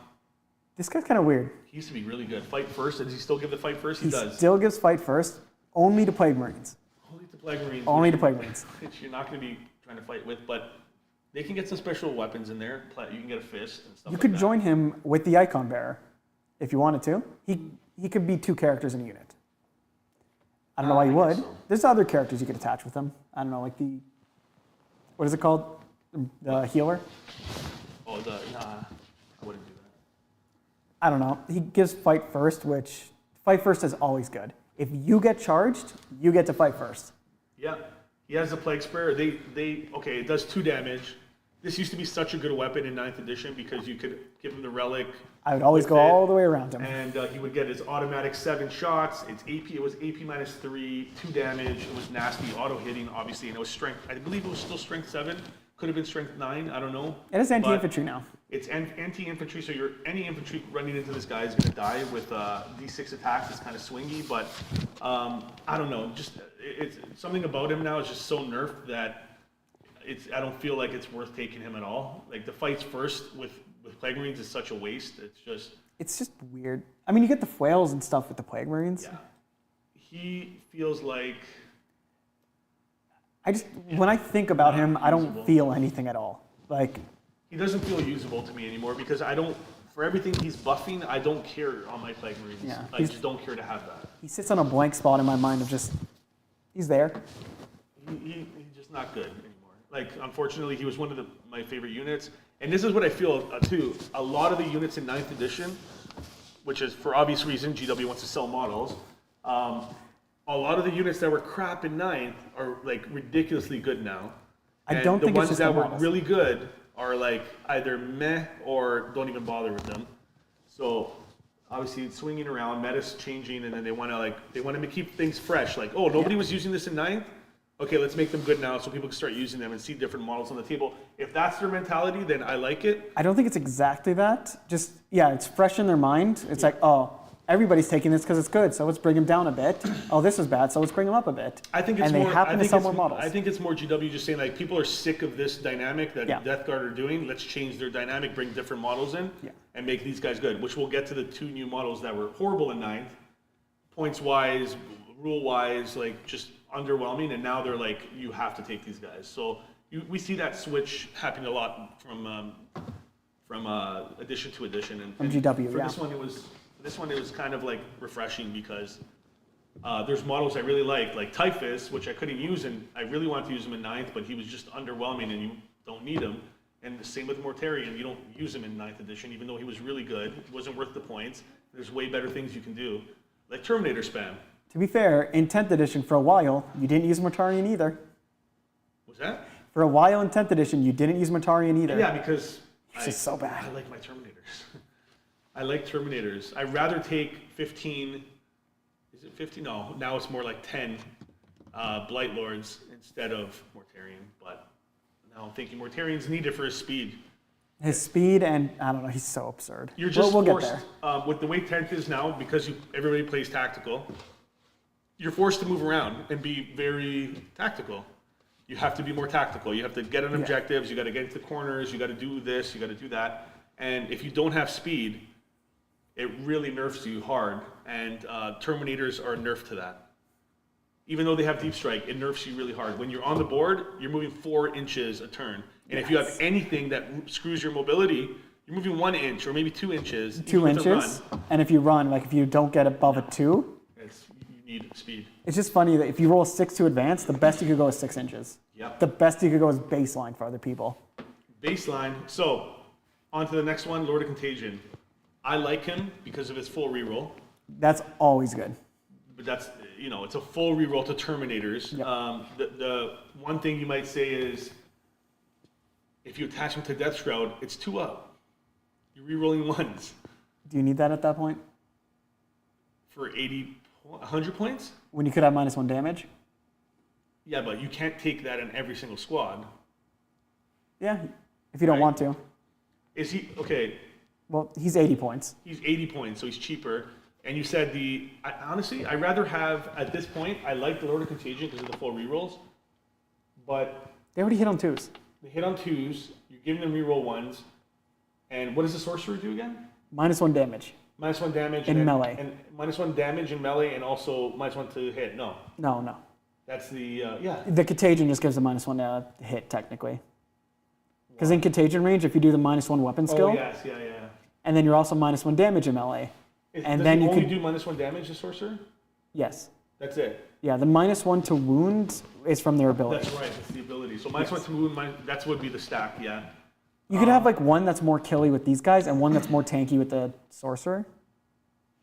This guy's kind of weird. He used to be really good. Fight first. Does he still give the fight first? He He does. still gives fight first, only to Plague Marines. Only to Plague Marines. Only to which- Plague Marines. Which you're not going to be trying to fight with, but they can get some special weapons in there. You can get a fist and stuff You like could that. join him with the Icon Bearer if you wanted to. He could be 2 characters in a unit. I don't know why you I guess would. so. There's other characters you could attach with him. I don't know, like the, what is it called? The healer? Oh, nah, I wouldn't do that. I don't know. He gives fight first, which fight first is always good. If you get charged, you get to fight first. Yeah, he has the Plague Sprayer. Okay, it does 2 damage. This used to be such a good weapon in 9th edition because you could give him the relic. I would always with go it, all the way around him. And he would get his automatic 7 shots. It's AP. It was AP minus 3, 2 damage. It was nasty, auto hitting, obviously, and it was strength. I believe it was still strength 7. Could have been strength 9. I don't know. It is But anti-infantry now. It's anti-infantry, so any infantry running into this guy is going to die with D6 attacks. It's kind of swingy, but I don't know. Just it's something about him now is just so nerfed that I don't feel like it's worth taking him at all. Like the fights first with Plague Marines is such a waste. It's just weird. I mean, you get the flails and stuff with the Plague Marines. Yeah. He feels like When I think about him, I don't Usable. feel anything at all. Like, he doesn't feel usable to me anymore because for everything he's buffing, I don't care on my Plague Marines. Yeah, I he's- just don't care to have that. he sits on a blank spot in my mind of just, he's there. He's just not good anymore. Like, unfortunately, he was one of my favorite units. And this is what I feel, too. A lot of the units in 9th edition, which is for obvious reason, GW wants to sell models. A lot of the units that were crap in 9th are, like, ridiculously good now. I And don't think the it's ones just that the were models. really good are, like, either meh or don't even bother with them. So, obviously, it's swinging around, meta's changing, and then they want to keep things fresh. Like, oh, nobody was using this in 9th? Okay, let's make them good now so people can start using them and see different models on the table. If that's their mentality, then I like it. I don't think it's exactly that. Just, yeah, it's fresh in their mind. It's like, oh, everybody's taking this because it's good, so let's bring him down a bit. Oh, this is bad, so let's bring him up a bit. I think it's and more. they happen I to think sell it's, more models. I think it's more GW just saying like people are sick of this dynamic that Yeah. Death Guard are doing. Let's change their dynamic, bring different models in, Yeah. and make these guys good. Which we'll get to the 2 new models that were horrible in 9th, points wise, rule wise, like just underwhelming. And now they're like, you have to take these guys. So we see that switch happening a lot from edition to edition. And From and GW, for yeah. this one it was kind of like refreshing because there's models I really like Typhus, which I couldn't use, and I really wanted to use him in 9th, but he was just underwhelming, and you don't need him. And the same with Mortarion, you don't use him in 9th edition, even though he was really good. It wasn't worth the points. There's way better things you can do, like Terminator spam. To be fair, in 10th edition, for a while, you didn't use Mortarion either. Was that? For a while in 10th edition, you didn't use Mortarion either. Yeah, because It's just so bad. I like my Terminators. I like Terminators. I'd rather take 15. Is it 15? No, now it's more like 10 Blight Lords instead of Mortarion. But now I'm thinking Mortarion's needed for his speed. His speed and, I don't know, he's so absurd. You're just we'll forced, get there. with the way 10th is now, because everybody plays tactical, you're forced to move around and be very tactical. You have to be more tactical. You have to get on objectives, you got to get into corners, you got to do this, you got to do that. And if you don't have speed, it really nerfs you hard, and Terminators are nerfed to that. Even though they have deep strike, it nerfs you really hard. When you're on the board, you're moving 4 inches a turn. And if you have anything that screws your mobility, you're moving 1 inch or maybe 2 inches. 2 inches, and if you run, like if you don't get above a 2, you need speed. it's just funny that if you roll a 6 to advance, the best you could go is 6 inches. Yep. The best you could go is baseline for other people. Baseline. So, on to the next one, Lord of Contagion. I like him because of his full reroll. That's always good. But that's, it's a full reroll to Terminators. Yep. The one thing you might say is, if you attach him to Death Shroud, it's 2 up. You're rerolling 1s. Do you need that at that point? For 100 points? When you could have -1 damage? Yeah, but you can't take that in every single squad. Yeah, if you don't want to. Is he, okay, Well, he's 80 points. he's 80 points, so he's cheaper. And you said honestly, I'd rather have, at this point, I like the Lord of Contagion because of the full rerolls, but They already hit on 2s. they hit on 2s, you're giving them reroll 1s, and what does the Sorcerer do again? -1 damage. -1 damage. In melee. And -1 damage in melee, and also -1 to hit. No, No. that's the, yeah. The Contagion just gives a -1 hit, technically. Because in Contagion range, if you do the -1 weapon skill, Oh, yes, yeah. and then you're also -1 damage in melee. And Does then he you only could- do -1 damage, the Sorcerer? Yes. That's it. Yeah, the -1 to wound is from their ability. That's right, that's the ability. So -1 to wound, that would be the stack, yeah. You could have like one that's more killy with these guys and one that's more tanky with the Sorcerer.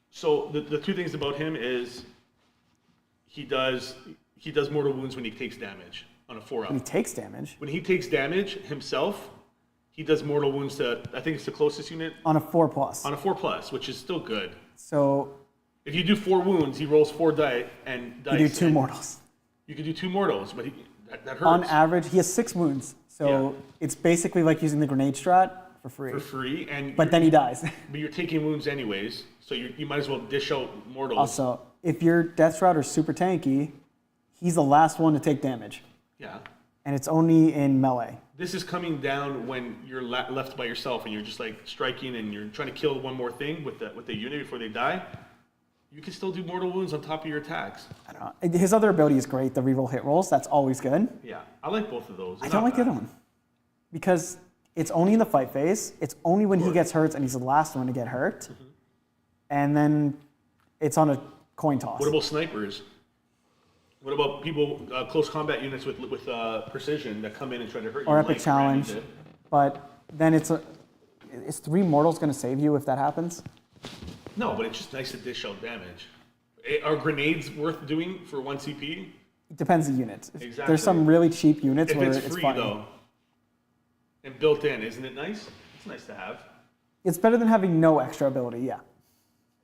So the 2 things about him is he does mortal wounds when he takes damage on a 4 When he up. takes damage. When he takes damage himself, he does mortal wounds to, I think it's the closest unit, On a 4+. on a 4+, which is still good. So If you do 4 wounds, he rolls 4 dice. you do 2 mortals. You could do 2 mortals, but that hurts. On average, he has 6 wounds. So Yeah. it's basically like using the grenade strat for free. for free, and But then he dies. but you're taking wounds anyways, so you might as well dish out mortals. Also, if your Death Shroud is super tanky, he's the last one to take damage. Yeah. And it's only in melee. This is coming down when you're left by yourself and you're just like striking and you're trying to kill one more thing with the unit before they die. You can still do mortal wounds on top of your attacks. I don't know. His other ability is great, the reroll hit rolls. That's always good. Yeah, I like both of those. I don't like the other one. Because it's only in the fight phase. It's only when he gets hurt and he's the last one to get hurt. And then it's on a coin toss. What about snipers? What about people, close combat units with precision that come in and try to hurt you? Or epic like challenge. Randy did? But then is 3 mortals going to save you if that happens? No, but it's just nice to dish out damage. Are grenades worth doing for 1 CP? It depends the unit. Exactly. There's some really cheap units If where it's it's free fine. though, and built in, isn't it nice? It's nice to have. It's better than having no extra ability, yeah.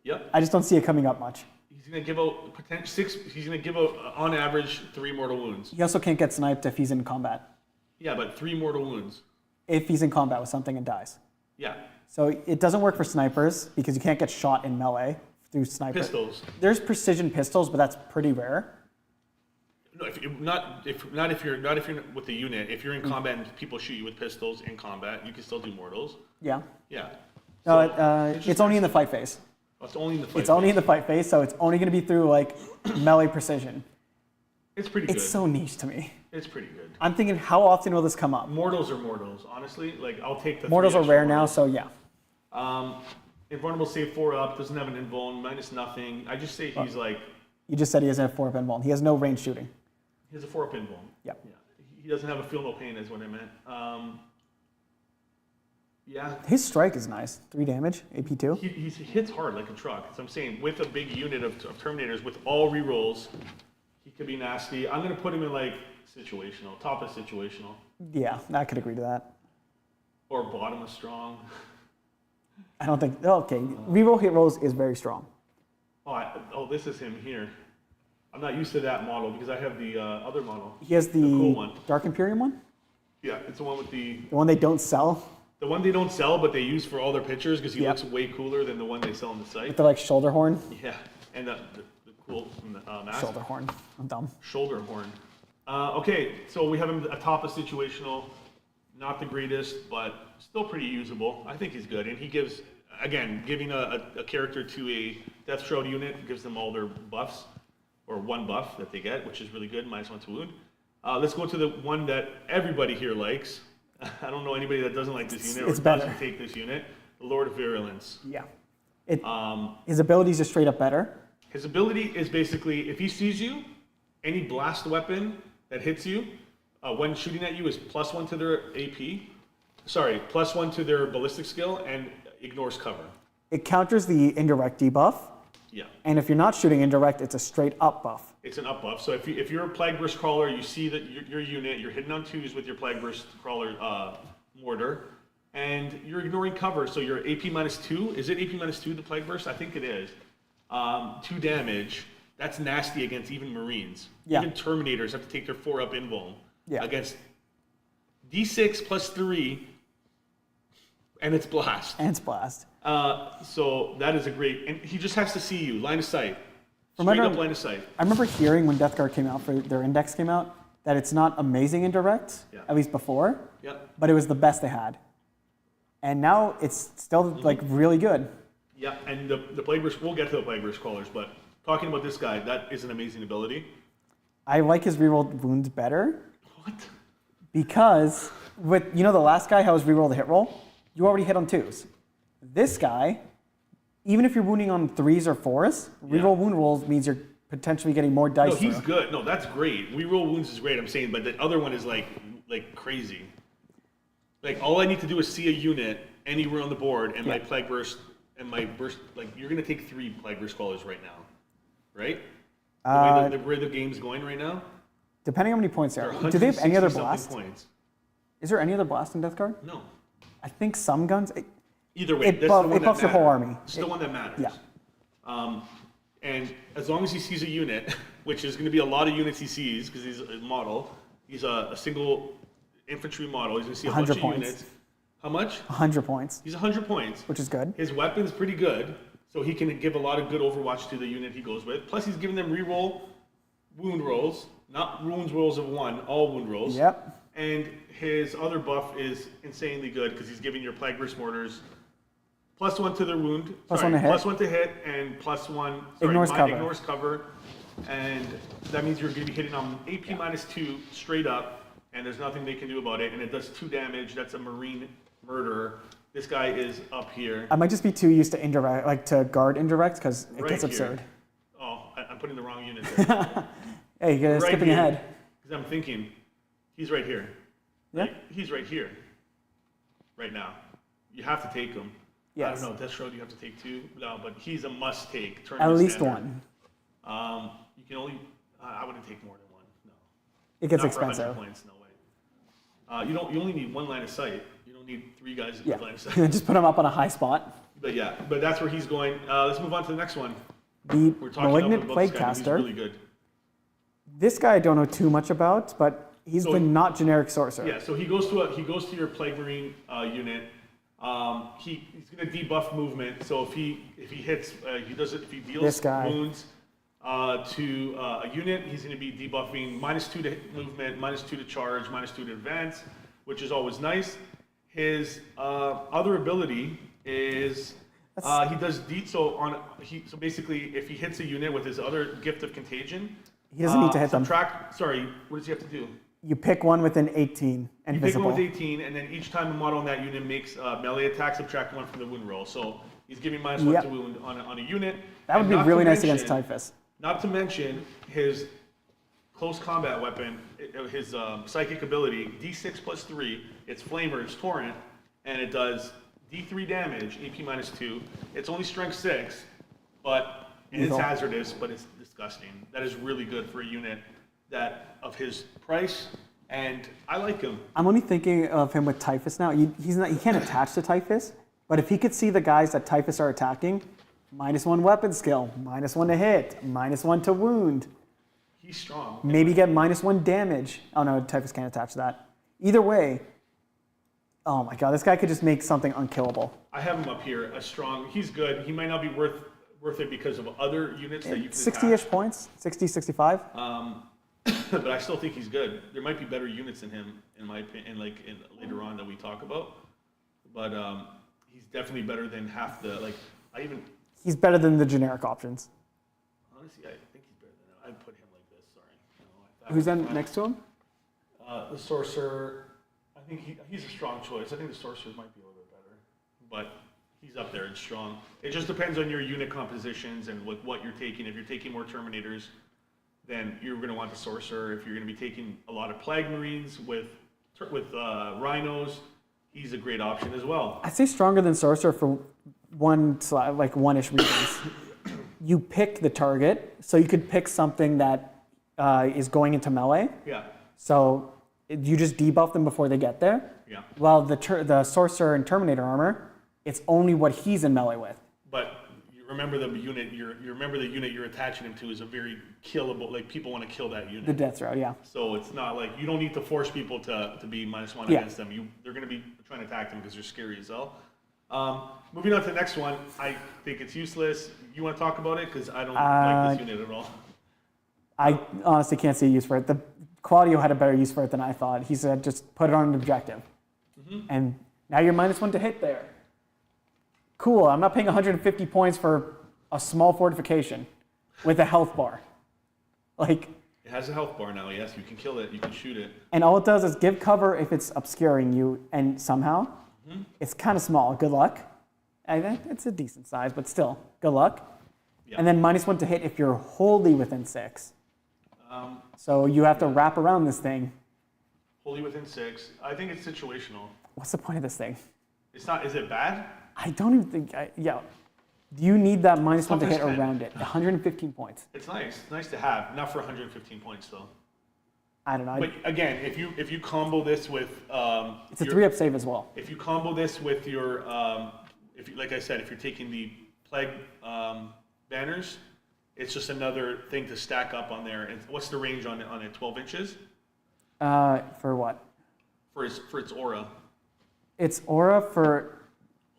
Yep. I just don't see it coming up much. He's gonna give out potential 6. He's gonna give out on average 3 mortal wounds. He also can't get sniped if he's in combat. Yeah, but 3 mortal wounds. If he's in combat with something and dies. Yeah. So it doesn't work for snipers because you can't get shot in melee through sniper. Pistols. There's precision pistols, but that's pretty rare. No, if you're with the unit. If you're in combat and people shoot you with pistols in combat, you can still do mortals. Yeah. Yeah. No, So, it's only in the fight phase. it's only in the fight. It's only in phase. the fight phase, so it's only going to be through like melee precision. It's pretty good. It's so niche to me. It's pretty good. I'm thinking, how often will this come up? Mortals are mortals, honestly. Like I'll take the. Mortals 3 are extra rare now, mortals. so yeah. Invulnerable save 4 up, doesn't have an invuln, minus nothing. I just say he's like, You just said he doesn't have 4-up invuln. He has no range shooting. he has a 4 up invuln. Yep. Yeah. He doesn't have a feel no pain is what I meant. Yeah. His strike is nice. 3 damage, AP2. He hits hard like a truck. So I'm saying with a big unit of Terminators with all rerolls, he could be nasty. I'm going to put him in like situational, top of situational, Yeah, I could agree to that. or bottom of strong. I don't think, okay, reroll hit rolls is very strong. This is him here. I'm not used to that model because I have the other model. He has the cool one. Dark Imperium one? Yeah, it's the one with the The one they don't sell one they don't sell, but they use for all their pictures because he Yep. looks way cooler than the one they sell on the site. with the like shoulder horn. Yeah, and the cool mask. Shoulder horn. I'm dumb. Shoulder horn. Okay, so we have him atop a situational, not the greatest, but still pretty usable. I think he's good, and he gives again, giving a character to a Death Shroud unit gives them all their buffs, or one buff that they get, which is really good, -1 to wound. Let's go to the one that everybody here likes. I don't know anybody that doesn't like this unit or doesn't take this unit. The Lord of Virulence. Yeah. His abilities are straight up better. His ability is basically, if he sees you, any blast weapon that hits you, when shooting at you is +1 to their AP. Sorry, +1 to their ballistic skill and ignores cover. It counters the indirect debuff. Yeah. And if you're not shooting indirect, it's a straight up buff. It's an up buff. So if you're a Plague Burst Crawler, you see that your unit, you're hitting on 2s with your Plague Burst Crawler mortar, and you're ignoring cover. So you're AP -2. Is it AP -2, the Plague Burst? I think it is. 2 damage. That's nasty against even Marines. Yeah. Even Terminators have to take their 4-up invuln Yeah. against D6 +3, and it's blast. And it's blast. So that is a great, and he just has to see you, line of sight. Straight Remember- up line of sight. I remember hearing when Death Guard came out, for their index came out, that it's not amazing indirect, Yeah. at least before, Yep. but it was the best they had. And now it's still like really good. Yeah, and the Plague Burst, we'll get to the Plague Burst Crawlers, but talking about this guy, that is an amazing ability. I like his rerolled wounds better What? because with the last guy, how his reroll the hit roll, you already hit on 2s. This guy, even if you're wounding on 3s or 4s, reroll wound rolls means you're potentially getting more dice. No, he's through. good. No, that's great. Reroll wounds is great, I'm saying, but the other one is like crazy. Like, all I need to do is see a unit anywhere on the board, and my Plague Burst, and my Burst, like, you're going to take 3 Plague Burst Crawlers right now, right? The way the game's going right now? Depending on how many points there They're are. Do they have any other 160 something blast? points. Is there any other blast in Death Guard? No. I think some guns. Either way, It that's buff- the one it buffs that your whole matters. army. It's the one that matters. Yeah. And as long as he sees a unit, which is going to be a lot of units he sees, because he's a model, he's a single infantry model, he's going to see a bunch 100 of points. units. How much? 100 points, He's 100 points. which is good. His weapon's pretty good, so he can give a lot of good overwatch to the unit he goes with. Plus, he's giving them reroll wound rolls, not wounds rolls of 1, all wound rolls. Yep. And his other buff is insanely good because he's giving your Plague Burst Mortars +1 to their wound. +1 to hit. +1 to hit, and +1. Ignores cover. Ignores cover. And that means you're going to be hitting on AP -2 straight up, and there's nothing they can do about it. And it does 2 damage. That's a Marine murderer. This guy is up here. I might just be too used to indirect, like to guard indirect, because it Right gets here. absurd. Oh, I'm putting the wrong unit there. Hey, you're Right skipping here. ahead. Because I'm thinking, he's right here. Yeah. Right? He's right here. Right now. You have to take him. Yes. I don't know, Death Shroud you have to take 2. No, but he's a must take. At Tournament least standard. one. You can only, I wouldn't take more than 1. No. It gets Not for 100 expensive. points, no way. You only need 1 line of sight. You don't need 3 guys Yeah. with line of sight. Just put him up on a high spot. But that's where he's going. Let's move on to the next one. The We're talking Malignant about Plague this guy, he's Caster. really good. This guy I don't know too much about, but he's So the not generic sorcerer. Yeah, so he goes to your Plague Marine unit. He's going to debuff movement. So if he hits, if he deals This guy. wounds to a unit, he's going to be debuffing -2 to hit movement, -2 to charge, -2 to advance, which is always nice. His other ability is he does so basically if he hits a unit with his other gift of contagion, He doesn't need to hit them. Sorry, what does he have to do? You pick one within 18 and You pick visible. one with 18, and then each time a model in that unit makes melee attack, subtract 1 from the wound roll. So he's giving -1 Yep. to wound on a unit. That would And be not really to nice against mention- Typhus. Not to mention his close combat weapon, his psychic ability, D6 +3. It's Flamer, it's Torrent, and it does D3 damage, AP -2. It's only strength 6, but it is Lethal. hazardous, but it's disgusting. That is really good for a unit of his price, and I like him. I'm only thinking of him with Typhus now. He can't attach to Typhus, but if he could see the guys that Typhus are attacking, -1 weapon skill, -1 to hit, -1 to wound, He's strong. maybe get -1 damage. Oh no, Typhus can't attach to that. Either way, oh my god, this guy could just make something unkillable. I have him up here, a strong. He's good. He might not be worth it because of other units that you can 60-ish attach. points, 60, 65. But I still think he's good. There might be better units than him, in my opinion, later on that we talk about. But he's definitely better than half the, like, He's better than the generic options. honestly, I think he's better than that. I'd put him like this, sorry. No, Who's then next to him? The Sorcerer, I think he's a strong choice. I think the Sorcerers might be a little bit better, but he's up there and strong. It just depends on your unit compositions and what you're taking. If you're taking more Terminators, then you're going to want the Sorcerer. If you're going to be taking a lot of Plague Marines with Rhinos, he's a great option as well. I'd say stronger than Sorcerer for one-ish reasons. You pick the target, so you could pick something that is going into melee. Yeah. So you just debuff them before they get there. Yeah. While the Sorcerer and Terminator armor, it's only what he's in melee with. But you remember the unit you're attaching him to is a very killable. Like people want to kill that unit. The Death Row, yeah. So it's not like you don't need to force people to be -1 Yeah. against them. They're going to be trying to attack them because they're scary as hell. Moving on to the next one, I think it's useless. You want to talk about it because I don't like this unit at all. I honestly can't see a use for it. Claudio had a better use for it than I thought. He said just put it on an objective. And now you're -1 to hit there. Cool, I'm not paying 150 points for a small fortification with a health bar. Like, It has a health bar now. Yes, you can kill it. You can shoot it. and all it does is give cover if it's obscuring you, and somehow it's kind of small. Good luck. And it's a decent size, but still, good luck. Yeah. And then -1 to hit if you're wholly within 6. So you have to wrap around this thing. Wholly within 6. I think it's situational. What's the point of this thing? It's not. Is it bad? I don't even think. Do you need that -1 to hit Toughest around it? 115 points. It's nice. It's nice to have. Not for 115 points though. I don't know. But again, if you combo this with It's a 3-up save as well. if you combo this with your like I said, if you're taking the plague banners, it's just another thing to stack up on there. And what's the range on it? 12 inches For what? for its aura. It's aura for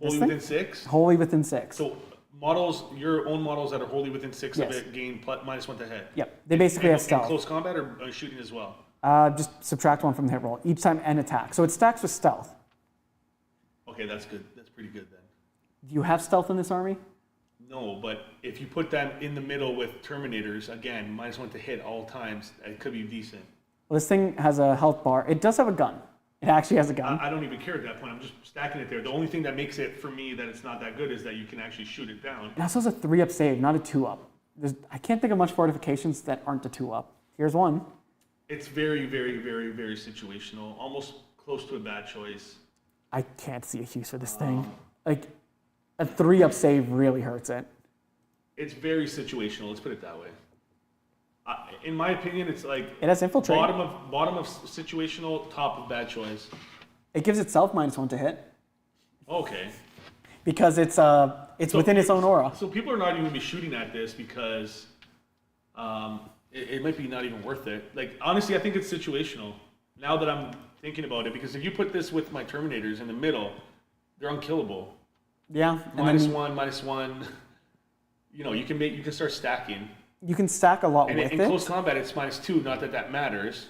this Wholly thing? within 6. Wholly within 6. So models, your own models that are wholly within 6 Yes. of it gain -1 to hit. Yep. They basically have In stealth. close combat or shooting as well. Just subtract 1 from the hit roll each time and attack. So it stacks with stealth. Okay, that's good. That's pretty good then. Do you have stealth in this army? No, but if you put that in the middle with Terminators, again, -1 to hit all times, it could be decent. Well, this thing has a health bar. It does have a gun. It actually has a gun. I don't even care at that point. I'm just stacking it there. The only thing that makes it, for me, that it's not that good is that you can actually shoot it down. It also has a 3-up save, not a 2-up. I can't think of much fortifications that aren't a 2-up. Here's one. It's very, very, very, very situational. Almost close to a bad choice. I can't see a use for this thing. Like, a 3-up save really hurts it. It's very situational. Let's put it that way. In my opinion, it's like It has infiltrate. bottom of situational, top of bad choice. It gives itself -1 to hit Okay. because it's So within its own aura. So people are not even gonna be shooting at this because it might be not even worth it. Like honestly, I think it's situational. Now that I'm thinking about it, because if you put this with my Terminators in the middle, they're unkillable. Yeah, and then -1. You know, you can start stacking. you can stack a lot And with in it. close combat, it's -2. Not that that matters,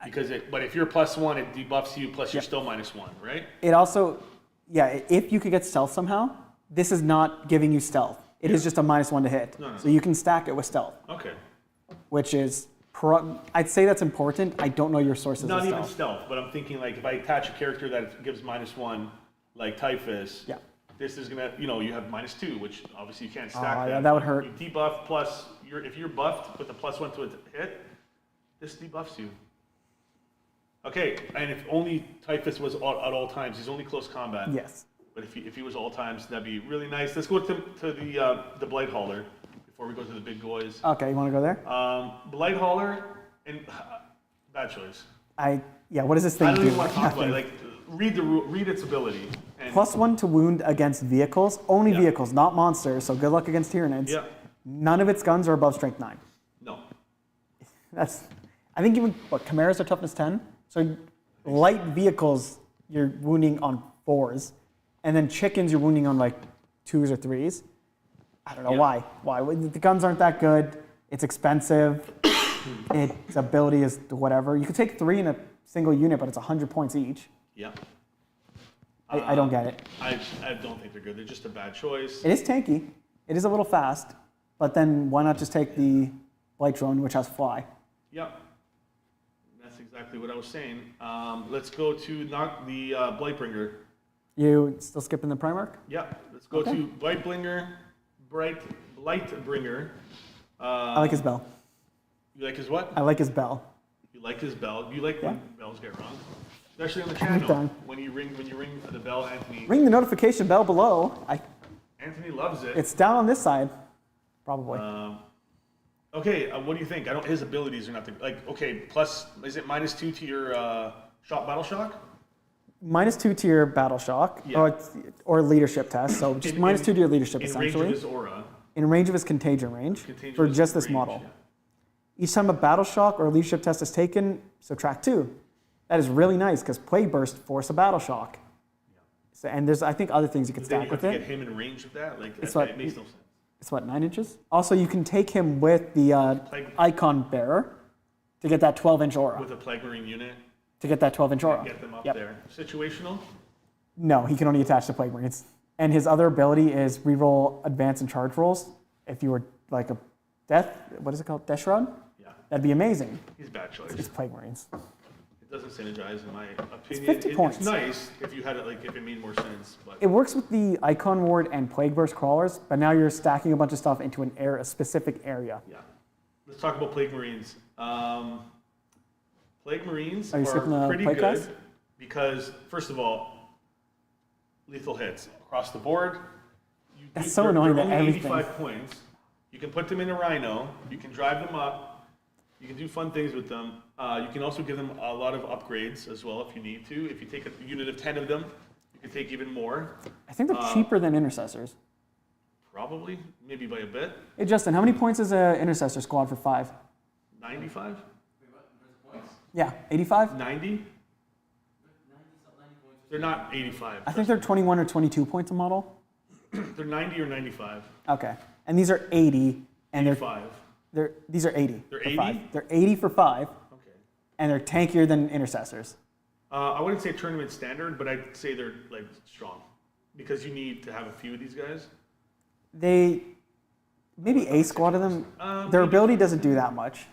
because but if you're +1, it debuffs you. Plus, you're still -1, right? It also, if you could get stealth somehow, this is not giving you stealth. It is just a -1 to hit. No. So you can stack it with stealth, Okay. which is, I'd say that's important. I don't know your sources Not of even stealth. stealth, but I'm thinking like if I attach a character that gives -1, like Typhus. Yeah. This is gonna, you have -2, which obviously you can't stack that. Yeah, that would hurt. You debuff plus, if you're buffed with a +1 to a hit, this debuffs you. Okay, and if only Typhus was at all times, he's only close combat. Yes. But if he was all times, that'd be really nice. Let's go to the Blight Hauler before we go to the big boys. Okay, you want to go there? Blight Hauler and bad choice. What does this thing I don't do? even want to talk about it. Like read its ability. And +1 to wound against vehicles, only Yeah. vehicles, not monsters. So good luck against Tyranids. Yeah. None of its guns are above strength 9. No. I think even Chimeras are toughness 10. So light vehicles you're wounding on 4s, and then chickens you're wounding on like 2s or 3s. I don't know Yeah. why. The guns aren't that good. It's expensive. Its ability is whatever. You could take 3 in a single unit, but it's 100 points each. Yeah. I don't get it. I don't think they're good. They're just a bad choice. It is tanky. It is a little fast. But then why not just take the Blight Drone, which has fly? Yep. That's exactly what I was saying. Let's go to not the Blightbringer. You still skipping the Primarch? Yep. Let's go to Blightbringer. I like his bell. You like his what? I like his bell. You like his bell. You like when bells get rung, especially on the Every channel. time. When you ring the bell, Anthony. Ring the notification bell below. Anthony loves it. It's down on this side, probably. Okay, what do you think? His abilities are nothing. Like, okay, plus is it -2 to your shot battle shock? -2 to your battle shock, Yeah. or leadership test. So just -2 to your leadership, In essentially. range of his aura. In range of his contagion range Contagion for is just this range, model. yeah. Each time a battle shock or leadership test is taken, subtract 2. That is really nice because Plague Burst force a battle shock. So, and there's, I think, other things you can But then stack you have with to it. get him in range of that. Like, It's that, what- it makes no sense. It's what, 9 inches? Also, you can take him with the Plague- icon bearer to get that 12-inch aura. With a Plague Marine unit, To get that 12-inch aura. get them up Yep. there. Situational. No, he can only attach to Plague Marines. And his other ability is reroll advance and charge rolls. If you were like a death, what is it called? Death Shroud? Yeah, That'd be amazing. he's a bad choice. It's Plague Marines. It doesn't synergize in my opinion. 50 points. It's nice if you had it if it made more sense, but It works with the Icon Ward and Plague Burst crawlers, but now you're stacking a bunch of stuff into a specific area. yeah. Let's talk about Plague Marines. Plague Marines Are you skipping the pretty plague good guys? because first of all, lethal hits across the board. That's so annoying they're that only everything- 85 points. You can put them in a Rhino. You can drive them up. You can do fun things with them. You can also give them a lot of upgrades as well if you need to. If you take a unit of 10 of them, you can take even more. I think they're cheaper than Intercessors. Probably, maybe by a bit. Hey, Justin, how many points is an Intercessor squad for 5? 95? Wait, what? Where's the points? Yeah, 85? 90? 90 points. They're not 85. I think they're 21 or 22 points a model. They're 90 or 95. Okay. And these are 80, and 85. these are 80. They're for 80? 5. They're 80 for 5, Okay. and they're tankier than Intercessors. I wouldn't say tournament standard, but I'd say they're strong because you need to have a few of these guys. Maybe a squad of them, their maybe. ability doesn't do that much.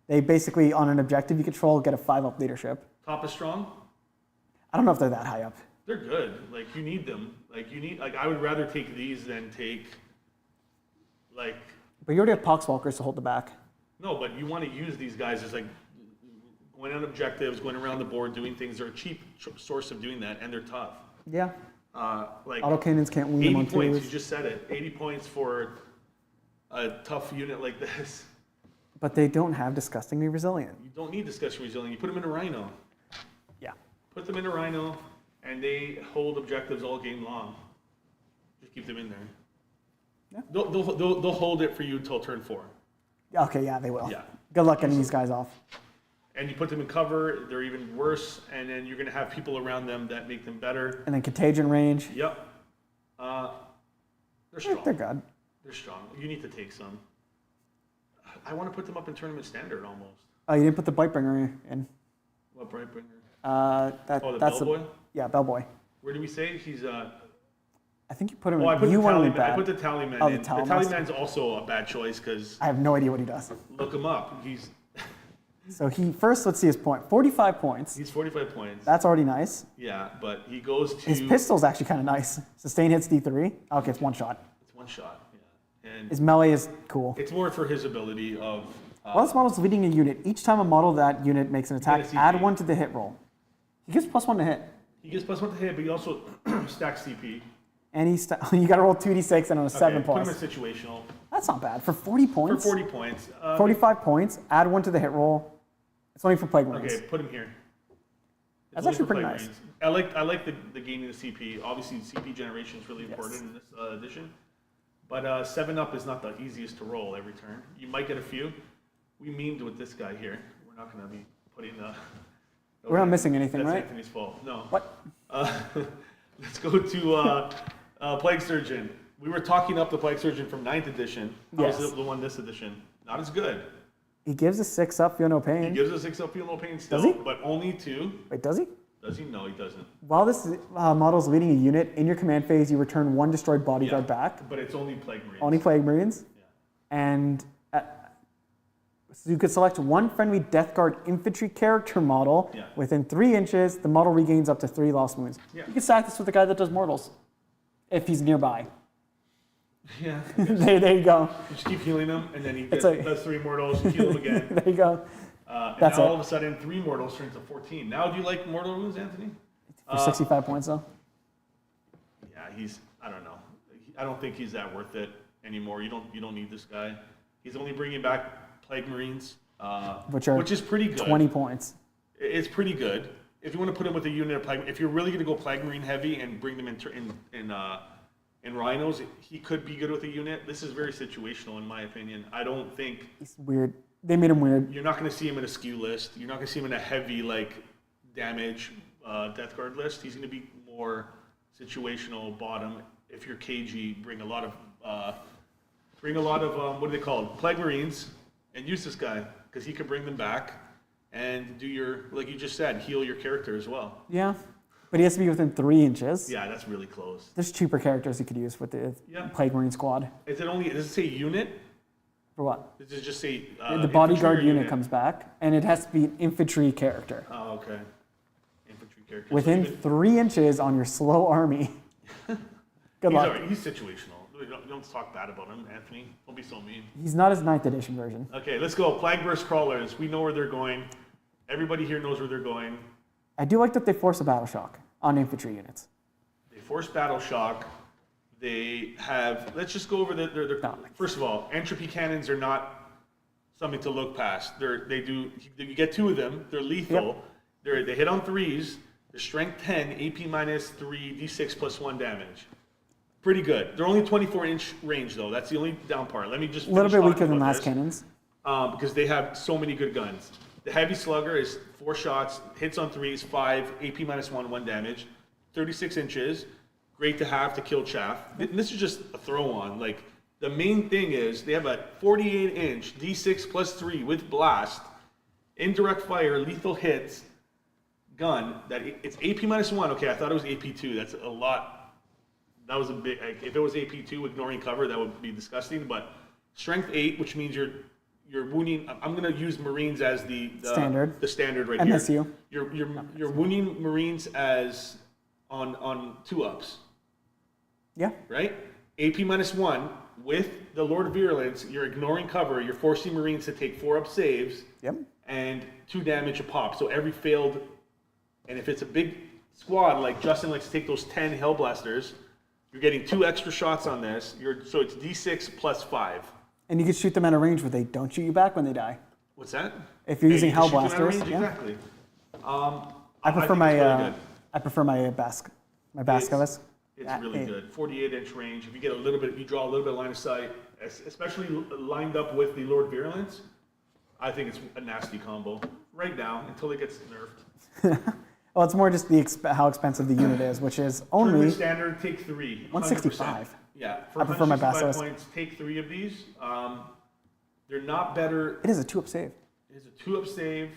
They basically, on an objective you control, get a 5-up leadership. Top is strong. I don't know if they're that high up. They're good. You need them. I would rather take these than take But you already have Poxwalkers to hold the back. no, but you want to use these guys as going on objectives, going around the board, doing things. They're a cheap source of doing that, and they're tough. Yeah. Like Autocannons can't win 80 them on points, twos. you just said it. 80 points for a tough unit like this. But they don't have disgustingly resilient. You don't need discussion resilient. You put them in a Rhino. Yeah. Put them in a Rhino, and they hold objectives all game long. Just keep them in there. Yeah. They'll hold it for you until turn 4. Okay, yeah, they will. Yeah. Good luck getting these guys off. And you put them in cover, they're even worse, and then you're going to have people around them that make them better. And then contagion range. Yep. They're strong. They're good. They're strong. You need to take some. I want to put them up in tournament standard almost. Oh, you didn't put the Blightbringer in. What Brightbringer? Oh, The that's Bellboy? Yeah, Bellboy. Where do we say he's? I think you put him Oh, I in. put You the want him in Tallyman. I bad. put the Tallyman Oh, in. the The Tallymaster. Tallyman's also a bad choice because I have no idea what he does. look him up. He's So let's see his point. 45 points. 45 points. That's already nice. Yeah, but he goes to. His pistol's actually kind of nice. Sustain hits D3. Okay, it's one shot. It's one shot. Yeah, and His melee is cool. it's more for his ability of. While this model's leading a unit, each time a model of that unit makes an attack, CP. add 1 to the hit roll. He gives +1 to hit. He gets +1 to hit, but he also stacks CP. And you got to roll 2d6 and on a 7 Put him plus. in situational That's not bad. For 40 for points, 40 points. 45 points, add 1 to the hit roll. It's only for Plague Marines. Okay, put him here. It's That's only actually for pretty Plague nice. Marines. I like the gaining the CP. Obviously, CP generation is really important in this edition. But 7-up is not the easiest to roll every turn. You might get a few. We memed with this guy here. We're not going to be putting the. We're not missing anything, That's right? Anthony's fault. No. What? Let's go to Plague Surgeon. We were talking up the Plague Surgeon from 9th edition. How's Yes. the one this edition? Not as good. He gives a 6 up, feel no He pain. gives us 6 up, feel no pain still, he? but only 2. Wait, does he? Does he? No, he doesn't. While this model is leading a unit, in your command phase, you return 1 destroyed bodyguard back. But it's only Plague Marines. Only Plague Marines. Yeah. And so you could select 1 friendly Death Guard infantry character model. Yeah. Within 3 inches, the model regains up to 3 lost wounds. Yeah. You can stack this with the guy that does mortals, if he's nearby. Yeah. there you go. You just keep healing him, and then he It's does 3 mortals, you heal him again. There you go. And That's now it. all of a sudden, 3 mortals turns to 14. Now, do you like mortal wounds, Anthony? For 65 points, though. Yeah, I don't know. I don't think he's that worth it anymore. You don't need this guy. He's only bringing back Plague Marines, Which is pretty good. 20 points. It's pretty good. If you want to put him with a unit of Plague, if you're really going to go Plague Marine heavy and bring them in Rhinos, he could be good with a unit. This is very situational, in my opinion. I don't think He's weird. They made him weird. you're not going to see him in a skew list. You're not going to see him in a heavy damage Death Guard list. He's going to be more situational bottom. If you're KG, bring a lot of what are they called? Plague Marines, and use this guy because he could bring them back and do your, like you just said, heal your character as well. Yeah. But he has to be within 3 inches. Yeah, that's really close. There's cheaper characters you could use with the Yeah. Plague Marine squad. Does it say unit? For what? Does it just say The bodyguard infantry or unit comes back, and it has to be an infantry character. Oh, okay. Infantry character. So Within even- 3 inches on your slow army. Good luck. He's situational. Don't talk bad about him, Anthony. Don't be so mean. He's not his 9th edition version. Okay, let's go. Plague Burst Crawlers. We know where they're going. Everybody here knows where they're going. I do like that they force a battle shock on infantry units. They force battle shock. They have. Let's just go over their first of all, entropy cannons are not something to look past. You get 2 of them. They're lethal. They hit on 3s. They're strength 10, AP minus 3, D6 plus 1 damage. Pretty good. They're only 24-inch range though. That's the only down part. Let me just. A little finish bit weaker talking than about last this. cannons. Because they have so many good guns. The Heavy Slugger is 4 shots, hits on 3s, 5, AP minus 1, 1 damage, 36 inches. Great to have to kill chaff. And this is just a throw on. Like, the main thing is they have a 48-inch D6 plus 3 with blast, indirect fire, lethal hits gun. It's AP minus 1. Okay, I thought it was AP 2. That's a lot. That was a big. If it was AP 2 ignoring cover, that would be disgusting. But strength 8, which means you're wounding. I'm going to use Marines as the Standard. The standard right MSU. here. You're wounding Marines as on 2-ups, Yeah. right? AP minus 1 with the Lord of Virulence. You're ignoring cover. You're forcing Marines to take 4-up saves. Yep. And 2 damage a pop. So every failed, and if it's a big squad like Justin likes to take those 10 Hellblasters, you're getting 2 extra shots on this. So it's D6 plus 5. And you can shoot them at a range where they don't shoot you back when they die. What's that? If you're using you can shoot them at Hellblasters, range, yeah. Exactly. I prefer think it's really good. I prefer my Basilisk. It's really good. 48-inch range. If you get a little bit, you draw a little bit of line of sight, especially lined up with the Lord Virulence. I think it's a nasty combo right now until it gets nerfed. Well, it's more just how expensive the unit is, which is only Tournament standard, take 3. 165. 100%. Yeah, for I prefer my 165 Basilisk. points, take 3 of these. They're not better. It is a 2-up save. It is a 2-up save.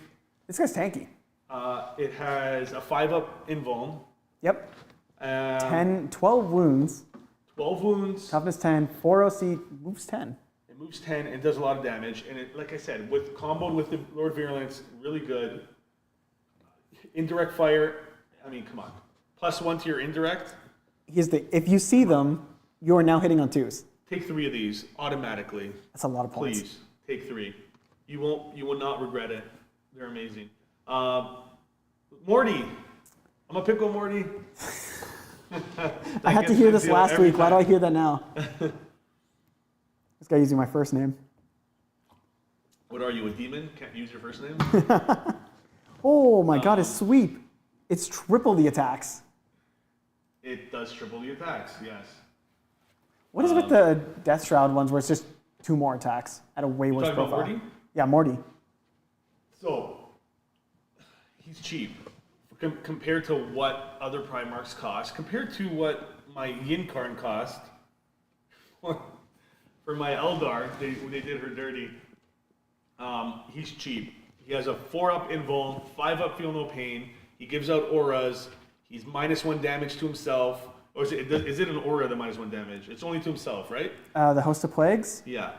This guy's tanky. It has a 5-up invuln. Yep. 12 12 wounds, wounds. toughness 10, 4 OC, moves 10. It moves 10 and does a lot of damage. And it, like I said, with comboed with the Lord Virulence, really good. Indirect fire, I mean, come on. +1 to your indirect. If you see them, you are now hitting on 2s. Take 3 of these automatically. That's a lot of points. Please, take 3. You will not regret it. They're amazing. Morty. I'm a pickle Morty. I had to hear this last week. Why do I hear that now? This guy using my first name. What are you, a demon? Can't use your first name? Oh my god, his sweep. It's triple the attacks. It does triple the attacks, yes. What is with the Death Shroud ones where it's just 2 more attacks at a way worse talking about profile? Morty? Yeah, Morty. So, he's cheap compared to what other Primarchs cost, compared to what my Yinkarn cost. For my Eldar, they did her dirty. He's cheap. He has a 4-up invuln, 5-up feel no pain. He gives out auras. He's -1 damage to himself. Or is it an aura that -1 damage? It's only to himself, right? The Host of Plagues. Yeah.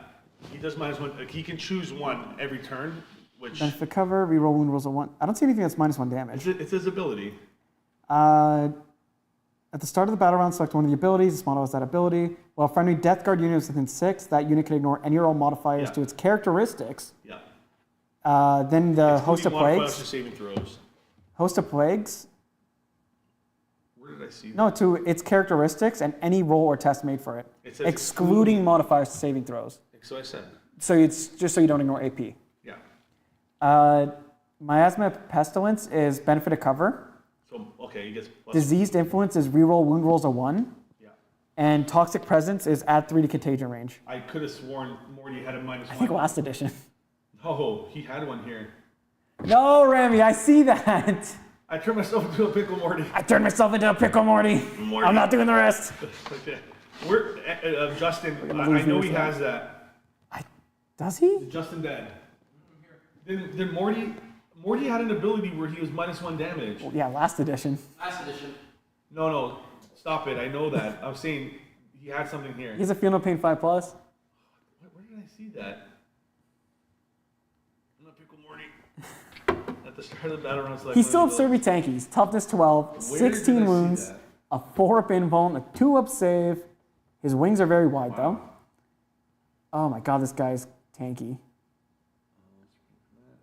He does -1. Like, he can choose one every turn, which Benefit cover, reroll wound rolls of 1. I don't see anything that's -1 damage. it's his ability. At the start of the battle round, select one of the abilities. This model has that ability. While a friendly Death Guard unit is within 6, that unit can ignore any roll modifiers Yeah. to its characteristics. Yeah. Then the Host of Excluding modifiers Plagues. to saving throws. Host of Plagues. Where did I see that? No, to its characteristics and any roll or test made for it. It says Excluding modifiers to saving throws. So I said. So it's just so you don't ignore AP. Yeah. Miasma Pestilence is benefit of cover. So, okay, he gets plus. Diseased Influence is reroll wound rolls of 1. Yeah. And Toxic Presence is add 3 to contagion range. I could have sworn Morty had a -1. I think last edition. Oh, he had one here. No, Remy, I see that. I turned myself into a pickle, Morty. I turned myself into a pickle, Morty. Morty. I'm not doing the rest. Okay. We're, Justin, gonna I lose know me he with has that. Does he? Is Justin dead? Then Morty had an ability where he was -1 damage. Well, yeah, last edition. Last edition. No, stop it. I know that. I'm saying he had something here. He has a Feel No Pain 5+. Where did I see that? I'm not pickle Morty. At the start of the battle round, select He's one still of those. absurdly tanky. He's toughness 12, Where did I 16 see wounds, that? a 4-up invuln, a 2-up save. His wings are very wide, though. Oh my god, this guy's tanky.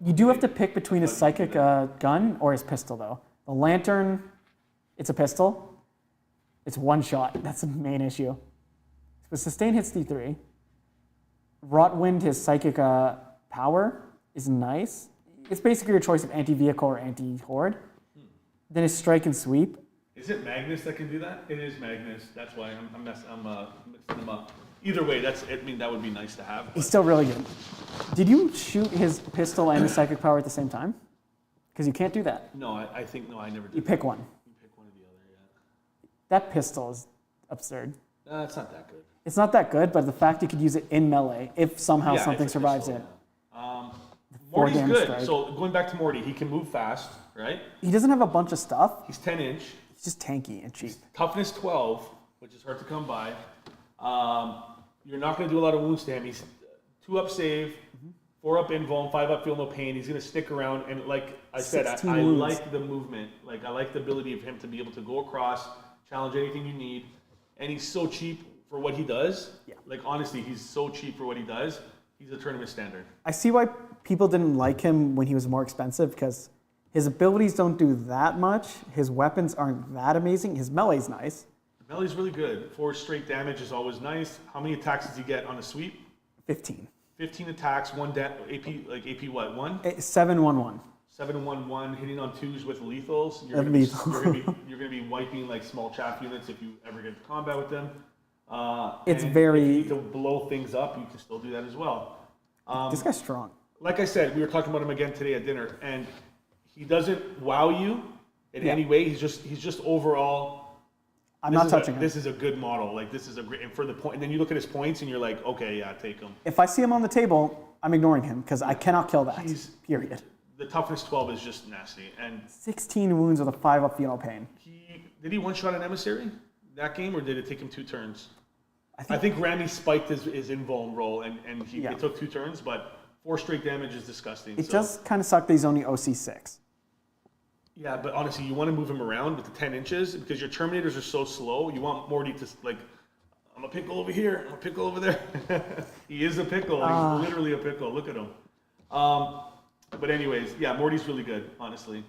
You do have to pick between his psychic gun or his pistol, though. The lantern, it's a pistol. It's one shot. That's the main issue. But sustain hits D3. Rotwind, his psychic power, is nice. It's basically your choice of anti-vehicle or anti-horde. Then his strike and sweep. Is it Magnus that can do that? It is Magnus. That's why I'm mixing them up. Either way, that would be nice to have. He's still really good. Did you shoot his pistol and his psychic power at the same time? Because you can't do that. No, I think I never did. You pick one. You pick one or the other, yeah. That pistol is absurd. It's not that good. It's not that good, but the fact you could use it in melee if somehow Yeah, something it's a survives pistol, it. yeah. Four Morty's damage good. strike. So going back to Morty, he can move fast, right? He doesn't have a bunch of stuff. He's 10-inch. He's just tanky and cheap. Toughness 12, which is hard to come by. You're not going to do a lot of wounds to him. He's 2-up save, 4-up invuln, 5-up feel no pain. He's going to stick around, and like I said, 16 I wounds. like the movement. Like I like the ability of him to be able to go across, challenge anything you need, and he's so cheap for what he does. Yeah. Like honestly, he's so cheap for what he does. He's a tournament standard. I see why people didn't like him when he was more expensive, because his abilities don't do that much. His weapons aren't that amazing. His melee's nice. Melee's really good. 4 straight damage is always nice. How many attacks does he get on a sweep? 15. 15 attacks, AP, like AP what, 1? 7-1-1. 7-1-1, hitting on 2s with lethals. You're gonna be wiping like small chaff units if you ever get into combat with them. It's and very- If you need to blow things up, you can still do that as well. This guy's strong. Like I said, we were talking about him again today at dinner, and he doesn't wow you in any way. He's just overall. I'm not touching him. This is a good model. Like this is a great, and for the point, and then you look at his points and you're like, okay, yeah, take him. If I see him on the table, I'm ignoring him because I cannot kill that. Period. The toughness 12 is just nasty, and 16 wounds with a 5-up feel no pain. did he one-shot an emissary that game, or did it take him 2 turns? I think Rami spiked his invuln roll, and Yeah. it took 2 turns, but 4 straight damage is disgusting. it so. does kind of suck that he's only OC6. Yeah, but honestly, you want to move him around with the 10 inches because your Terminators are so slow. You want Morty to, like, I'm a pickle over here, I'm a pickle over there. He is a pickle. He's literally a pickle. Look at him. But anyways, yeah, Morty's really good, honestly.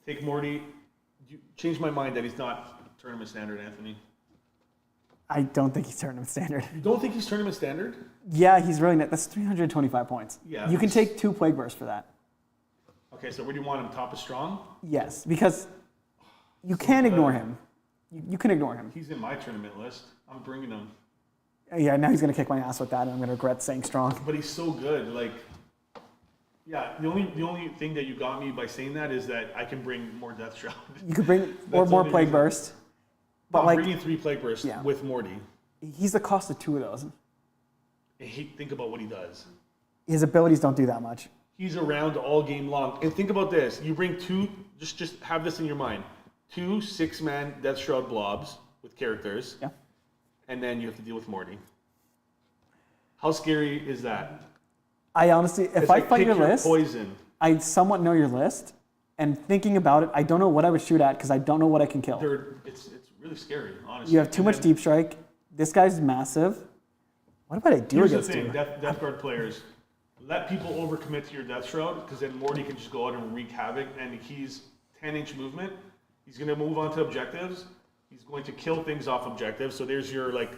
Take Morty. You changed my mind that he's not tournament standard, Anthony. I don't think he's tournament standard. You don't think he's tournament standard? Yeah, he's really net. That's 325 points. Yeah. You can take 2 Plague Bursts for that. Okay, so where do you want him? Top of strong? Yes, because you can ignore him. You can ignore him. He's in my tournament list. I'm bringing him. Yeah, now he's going to kick my ass with that, and I'm going to regret saying strong. But he's so good. Like, yeah, the only thing that you got me by saying that is that I can bring more Death Shroud. You could bring or That's more only Plague reason. Burst. But I'm like, bringing 3 Plague Bursts Yeah. with Morty. he's the cost of 2 of those. Think about what he does. His abilities don't do that much. he's around all game long. And think about this: you bring two. Just have this in your mind: 2 6-man Death Shroud blobs with characters, Yeah. and then you have to deal with Morty. How scary is that? I honestly, if It's I like fight pick your list, poison. I somewhat know your list, and thinking about it, I don't know what I would shoot at because I don't know what I can kill. It's really scary, honestly. You have too much deep strike. This guy's massive. What would I do Here's the against thing, you? Death Guard players, let people overcommit to your Death Shroud, because then Morty can just go out and wreak havoc, and he's 10-inch movement. He's going to move on to objectives. He's going to kill things off objectives. So there's your, like,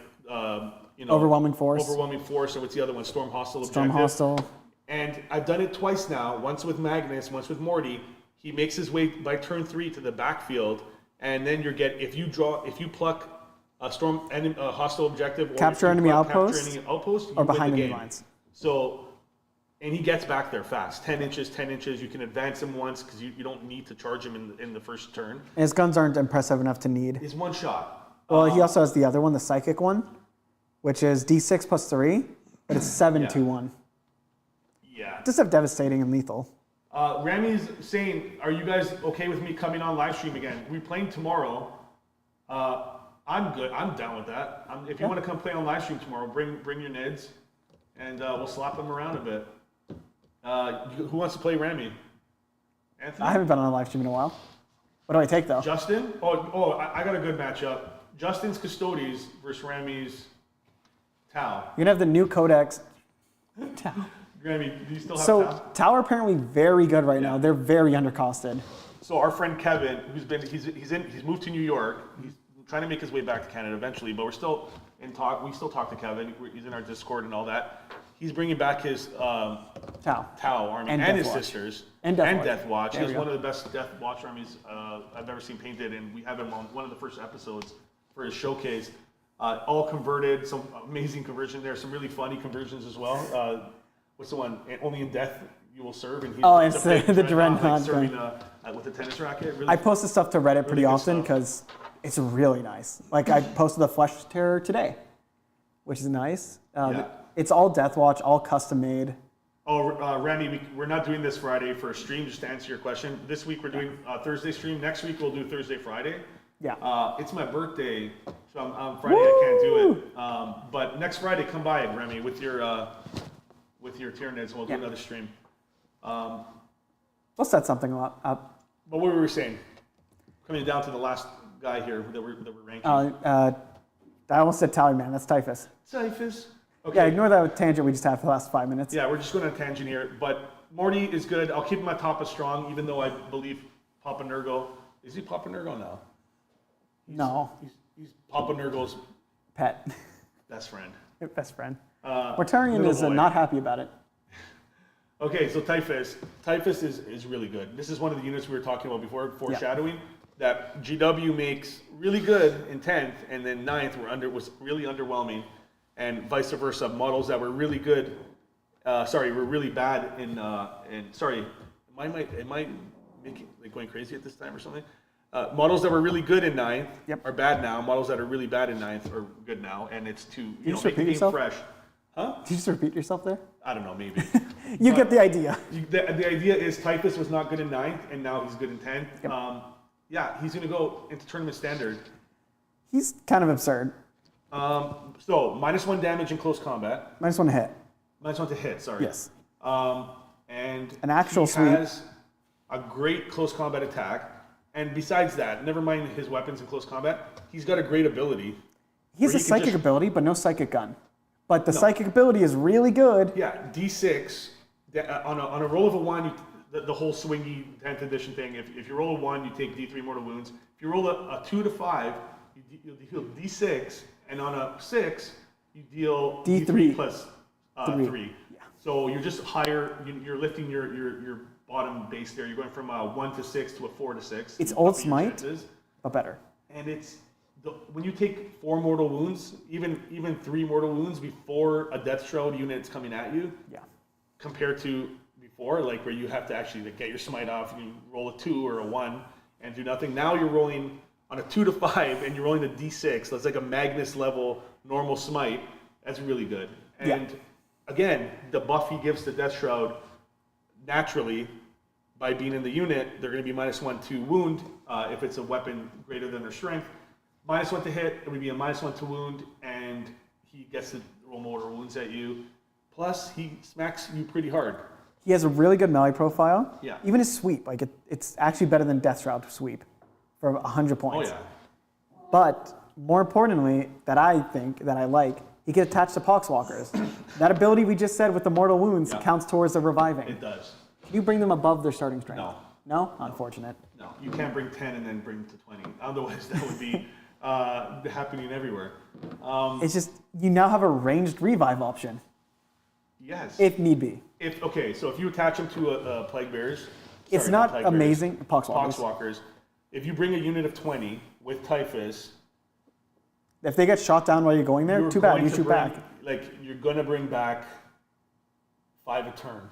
Overwhelming force. Overwhelming force, or what's the other one? Storm Hostile Storm objective. hostile. And I've done it twice now, once with Magnus, once with Morty. He makes his way by turn 3 to the backfield, and then if you pluck a hostile objective, or Capture if you enemy pluck outpost, capture enemy outpost, you or win behind the enemy game. lines. So, and he gets back there fast, 10 inches. You can advance him once because you don't need to charge him in the first turn. And his guns aren't impressive enough to need. It's one shot. Well, he also has the other one, the psychic one, which is D6 plus 3, but it's 7-2-1. Yeah. Just have devastating and lethal. Rami's saying, are you guys okay with me coming on live stream again? We're playing tomorrow. I'm good. I'm down with that. If you want to come play on live stream tomorrow, bring your nids, and we'll slap them around a bit. Who wants to play Rami? Anthony? I haven't been on a live stream in a while. What do I take, though? Justin? I got a good matchup. Justin's Custodes versus Rami's Tau. You're going to have the new Codex. Rami, do you still have So, Tau? Tau are apparently very good right now. They're very undercosted. So our friend Kevin, he's moved to New York. He's trying to make his way back to Canada eventually, but we're still in talk. We still talk to Kevin. He's in our Discord and all that. He's bringing back his Tau. army And and his Death Watch. sisters And Death Watch. Death Watch. There He we has go. one of the best Death Watch armies I've ever seen painted, and we have him on one of the first episodes for his showcase. All converted, some amazing conversion there, some really funny conversions as well. What's the one? Only in death you will serve, and he's It's a big the dreadnought, Dreadnought like serving with a tennis racket. Really I post this stuff to Reddit pretty good often stuff. because it's really nice. Like, I posted the Flesh Terror today, which is nice. Yeah. It's all Death Watch, all custom made. Rami, we're not doing this Friday for a stream, just to answer your question. This week we're doing Thursday stream. Next week we'll do Thursday, Friday. Yeah. It's my birthday, so on Friday I can't do it. But next Friday, come by, Remy, with your Tyranids, and we'll do another stream. We'll set something up. But what were we saying? Coming down to the last guy here that we're ranking. I almost said Tally Man. That's Typhus. Typhus. Okay. Yeah, ignore that tangent we just had for the last 5 minutes. Yeah, we're just going on a tangent here. But Morty is good. I'll keep him at Papa Strong, even though I believe Papa Nurgle. Is he Papa Nurgle now? No. He's Papa Nurgle's Pet. best friend. Best friend. Mortarion little is boy. not happy about it. Okay, so Typhus. Typhus is really good. This is one of the units we were talking about before, foreshadowing, that GW makes really good in 10th, and then 9th was really underwhelming, and vice versa. Models that were really good, were really bad sorry, am I making, like, going crazy at this time or something? Models that were really good in 9th are bad now. Models that are really bad in 9th are good now, and it's to just make the repeat game yourself? fresh. Huh? Did you just repeat yourself there? I don't know, maybe. You get the idea. The idea is Typhus was not good in 9th, and now he's good in 10th. He's going to go into tournament standard. He's kind of absurd. So, -1 damage in close combat. -1 hit. -1 to hit, sorry. Yes. And An actual he sweep. has a great close combat attack. And besides that, never mind his weapons in close combat, he's got a great ability. He has where a he can psychic just- ability, but no psychic gun. But the psychic ability is really good. Yeah, D6, on a roll of a 1, the whole swingy 10th edition thing, if you roll a 1, you take D3 mortal wounds. If you roll a 2 to 5, you deal D6, and on a 6, you deal D3 plus 3. Yeah. So you're just higher, you're lifting your bottom base there. You're going from a 1 to 6 to a 4 to 6. It's old upping your smite, chances. but better. And when you take 4 mortal wounds, even 3 mortal wounds before a Death Shroud unit is coming at you, compared to before, like where you have to actually get your smite off, and you roll a 2 or a 1 and do nothing. Now you're rolling on a 2 to 5 and you're rolling a D6. That's like a Magnus level normal smite. That's really good. And again, the buff he gives to Death Shroud, naturally, by being in the unit, they're going to be -1 to wound if it's a weapon greater than their strength. -1 to hit, it would be a -1 to wound, and he gets to roll mortal wounds at you. Plus, he smacks you pretty hard. He has a really good melee profile. Yeah. Even his sweep, like it's actually better than Death Shroud sweep for 100 points. Oh yeah. But more importantly, that I like, he can attach to Poxwalkers. That ability we just said with the mortal wounds counts towards the reviving. It does. Can you bring them above their starting strength? No. No? Unfortunate. No, you can't bring 10 and then bring to 20. Otherwise, that would be happening everywhere. It's just, you now have a ranged revive option, Yes. if need be. So if you attach them to a Plague Bears, It's sorry, not Plague Bears, amazing. Poxwalkers. Poxwalkers, if you bring a unit of 20 with Typhus, If they get shot down while you're going there, you're too bad, going you to shoot bring, back. Like, you're going to bring back 5 a turn.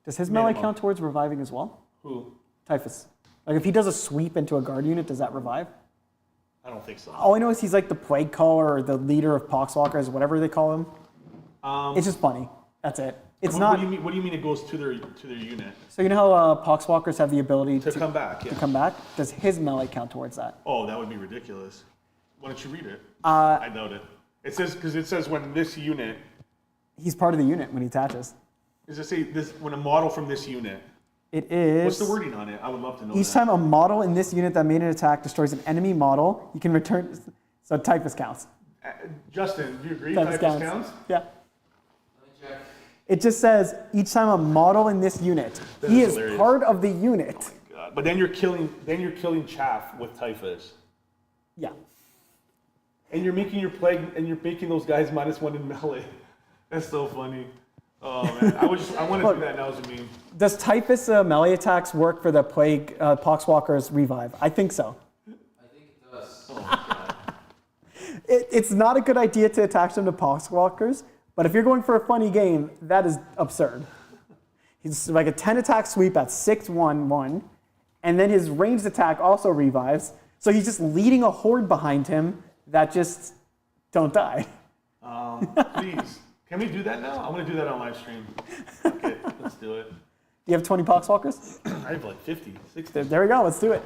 Does his melee minimum. count towards reviving as well? Who? Typhus. Like if he does a sweep into a guard unit, does that revive? I don't think so. All I know is he's like the plague caller or the leader of Poxwalkers, whatever they call him. It's just funny. That's it. It's What not. do you mean? What do you mean it goes to their unit So you know how Poxwalkers have the ability to come back? Yeah. to come back? Does his melee count towards that? Oh, that would be ridiculous. Why don't you read it? I doubt it. It says because it says when this unit. He's part of the unit when he attaches. Does it say this when a model from this unit? It is. What's the wording on it? I would love to know. Each time a model in this unit that made an attack destroys an enemy model, you can return. So Typhus counts. Justin, do you agree? Typhus Typhus counts? Yeah. Let me check. It just says each time a model in this unit, That he is is hilarious. part of the unit. God. But then you're killing chaff with Typhus. Yeah. And you're making your plague, and you're making those guys -1 in melee. That's so funny. Oh man, I want to Look. do that now as a meme. Does Typhus melee attacks work for the plague Poxwalkers revive? I think so. I think it does. Oh my god. It's not a good idea to attach them to Poxwalkers, but if you're going for a funny game, that is absurd. He's like a 10 attack sweep at 6/1/1, and then his ranged attack also revives. So he's just leading a horde behind him that just don't die. Please, can we do that now? I want to do that on live stream. Okay, let's do it. Do you have 20 Poxwalkers? I have like 50, 60. There we go. Let's do it.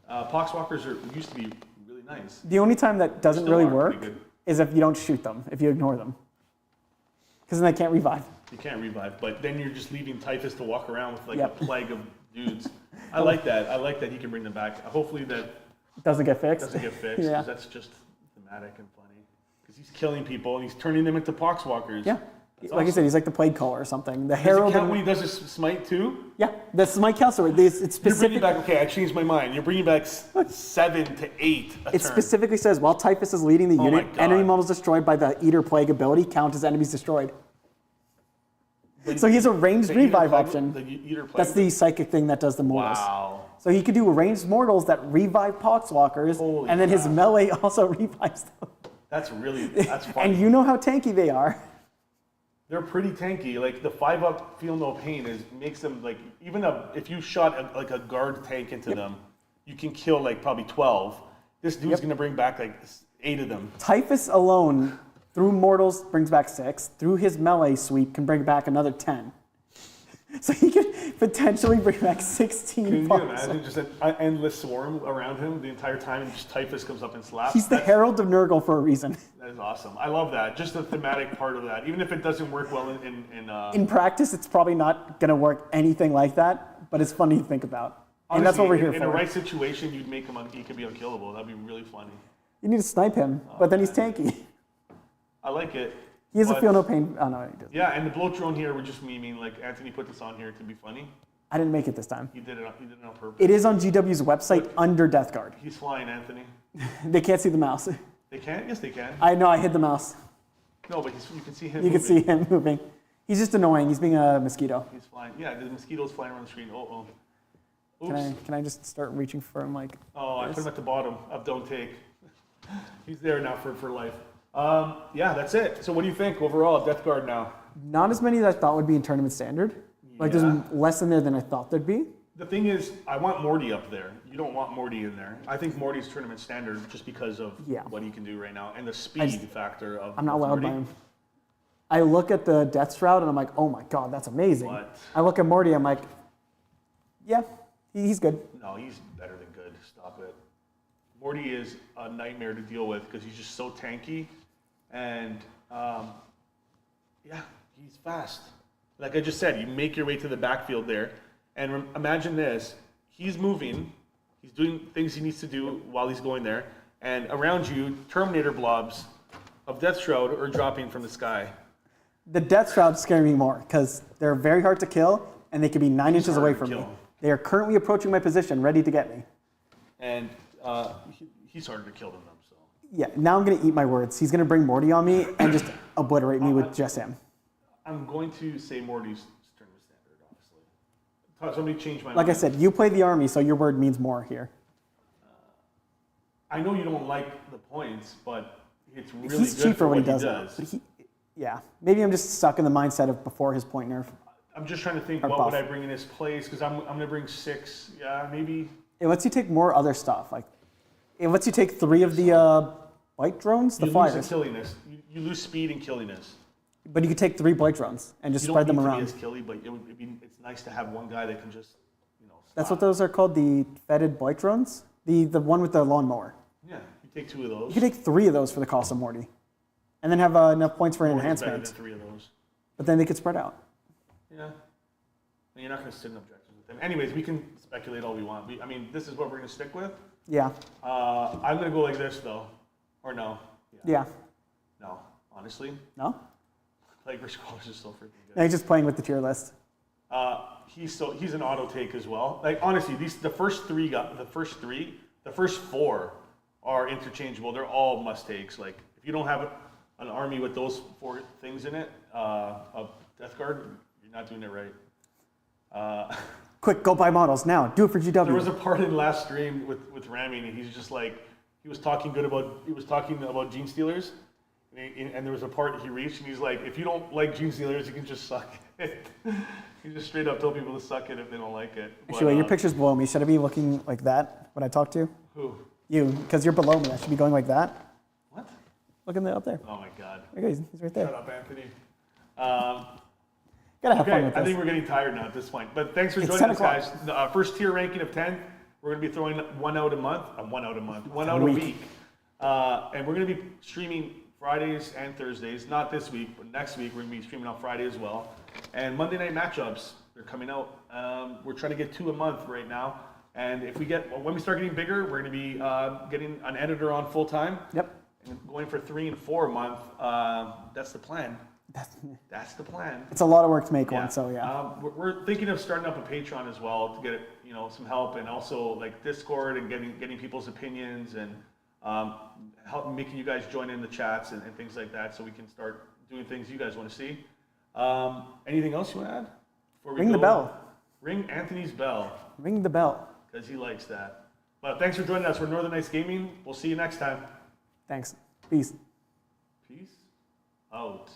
Poxwalkers used to be really nice. The only time that doesn't Still really are work pretty good. is if you don't shoot them, if you ignore them. Because then they can't revive. You can't revive, but then you're just leaving Typhus to walk around with like Yep. a plague of dudes. I like that. I like that he can bring them back. Hopefully that Doesn't get fixed. doesn't get fixed. Yeah. 'Cause that's just thematic and funny. Because he's killing people and he's turning them into Poxwalkers. Yeah. That's Like I awesome. said, he's like the plague caller or something. The Does it herald. count when he does his smite too? Yeah, that's my counter. It's You're specific. bringing back. Okay, I changed my mind. You're bringing back 7 to 8 a It turn. specifically says while Typhus is leading the Oh my unit, God. enemy models destroyed by the Eater Plague ability count as enemies destroyed. So he has a ranged The Eater revive Plague- option. The Eater Plague. That's the psychic thing that does the mortals. Wow. So he could do ranged mortals that revive Poxwalkers, Holy and then his crap. melee also revives them. That's funny. And you know how tanky they are. They're pretty tanky. Like the 5-up feel no pain makes them like even if you shot a guard tank into them, you can kill like probably 12. This dude's gonna bring back like 8 of them. Typhus alone, through mortals, brings back 6. Through his melee sweep, can bring back another 10. So he could potentially bring back 16 Can you Pox. imagine just an endless swarm around him the entire time, and just Typhus comes up and slaps? He's the Herald of Nurgle for a reason. That is awesome. I love that. Just the thematic part of that, even if it doesn't work well In practice, it's probably not going to work anything like that, but it's funny to think about. And that's what we're here in for. the right situation, you'd make him. He could be unkillable. That'd be really funny. You need to snipe him, but then he's tanky. I like it. He has a But- feel no pain. Oh, no, he doesn't. Yeah, and the bloat drone here, we're just memeing. Like Anthony put this on here to be funny. I didn't make it this time. He did it on purpose. It is on GW's website under Death Guard. He's flying, Anthony. They can't see the mouse. They can't? Yes, they can. I know, I hid the mouse. No, but you can see him. You can moving. see him moving. He's just annoying. He's being a mosquito. He's flying. Yeah, the mosquito's flying around the screen. Oops. Can I just start reaching for him like Oh, I this? put him at the bottom of don't take. He's there now for life. Yeah, that's it. So what do you think overall? Death Guard now. Not as many as I thought would be in tournament standard. Like Yeah. there's less in there than I thought there'd be. The thing is, I want Morty up there. You don't want Morty in there. I think Morty's tournament standard just because of Yeah. what he can do right now and the speed factor of. I'm not of allowed by Morty. him. I look at the Death Shroud and I'm like, oh my god, that's amazing. What? I look at Morty, I'm like, yeah, he's good. No, he's better than good. Stop it. Morty is a nightmare to deal with because he's just so tanky, and yeah, he's fast. Like I just said, you make your way to the backfield there, and imagine this: he's moving, he's doing things he needs to do while he's going there, and around you, Terminator blobs of Death Shroud are dropping from the sky. The Death Shroud scare me more because they're very hard to kill and they can be 9 inches away hard to from me. kill. They are currently approaching my position, ready to get me. And he's harder to kill than them. So Yeah, now I'm going to eat my words. He's going to bring Morty on me and just obliterate me with just him. I'm going to say Morty's tournament standard, honestly. Somebody changed my Like mind. I said, you play the army, so your word means more here. I know you don't like the points, but it's really He's good cheap for what he does. does. But yeah, maybe I'm just stuck in the mindset of before his point nerf. I'm just trying to think, Or what buff. would I bring in his place? Because I'm going to bring 6. Yeah, maybe. It lets you take more other stuff. Like, it lets you take 3 of the bite drones, the You flyers. lose the killiness. You lose speed and killiness. But you could take 3 blight drones and just You spread don't them need around. to be as killy, but it's nice to have one guy that can just, stop. That's what those are called, the fetid blight drones. The one with the lawnmower. Yeah, you take 2 of those. You could take 3 of those for the cost of Morty. And then have enough points for an Morty's better enhancement. than 3 of those. But then they could spread out. Yeah. And you're not going to sit in objectives with them. Anyways, we can speculate all we want. This is what we're going to stick with. Yeah. I'm going to go like this, though. Or no. Yeah. No, honestly. No? Plague Scholars is so freaking good. No, he's just playing with the tier list. He's an auto take as well. Like honestly, the first 4 are interchangeable. They're all must takes. Like if you don't have an army with those 4 things in it, a Death Guard, you're not doing it right. Quick, go buy models now. Do it for GW. There was a part in last stream with ramming, and he's just like he was talking about Gene Stealers. And there was a part he reached, and he's like, if you don't like Gene Stealers, you can just suck it. He just straight up told people to suck it if they don't like it. Actually, wait, your picture's below me. Should I be looking like that when I talk to you? Who? You, because you're below me. I should be going like that. What? Look in the up there. Oh my God. There he goes. He's right there. Shut up, Anthony. Gotta have fun Okay, with I this. think we're getting tired now at this point. But thanks for It's joining 10 us, guys. The first tier ranking of 10. We're going to be throwing one out a week. And we're going to be streaming Fridays and Thursdays. Not this week, but next week we're going to be streaming on Friday as well. And Monday night matchups, they're coming out. We're trying to get 2 a month right now. And when we start getting bigger, we're going to be getting an editor on full time. Yep. And going for 3 and 4 a month. That's the plan. That's the plan. It's a lot of work to make one, so yeah. We're thinking of starting up a Patreon as well to get some help, and also like Discord and getting people's opinions and help making you guys join in the chats and things like that, so we can start doing things you guys want to see. Anything else you want to add? Before we Ring the go? bell. Ring Anthony's bell Ring the bell. because he likes that. But thanks for joining us. We're Northern Nights Gaming. We'll see you next time. Thanks. Peace. Peace out.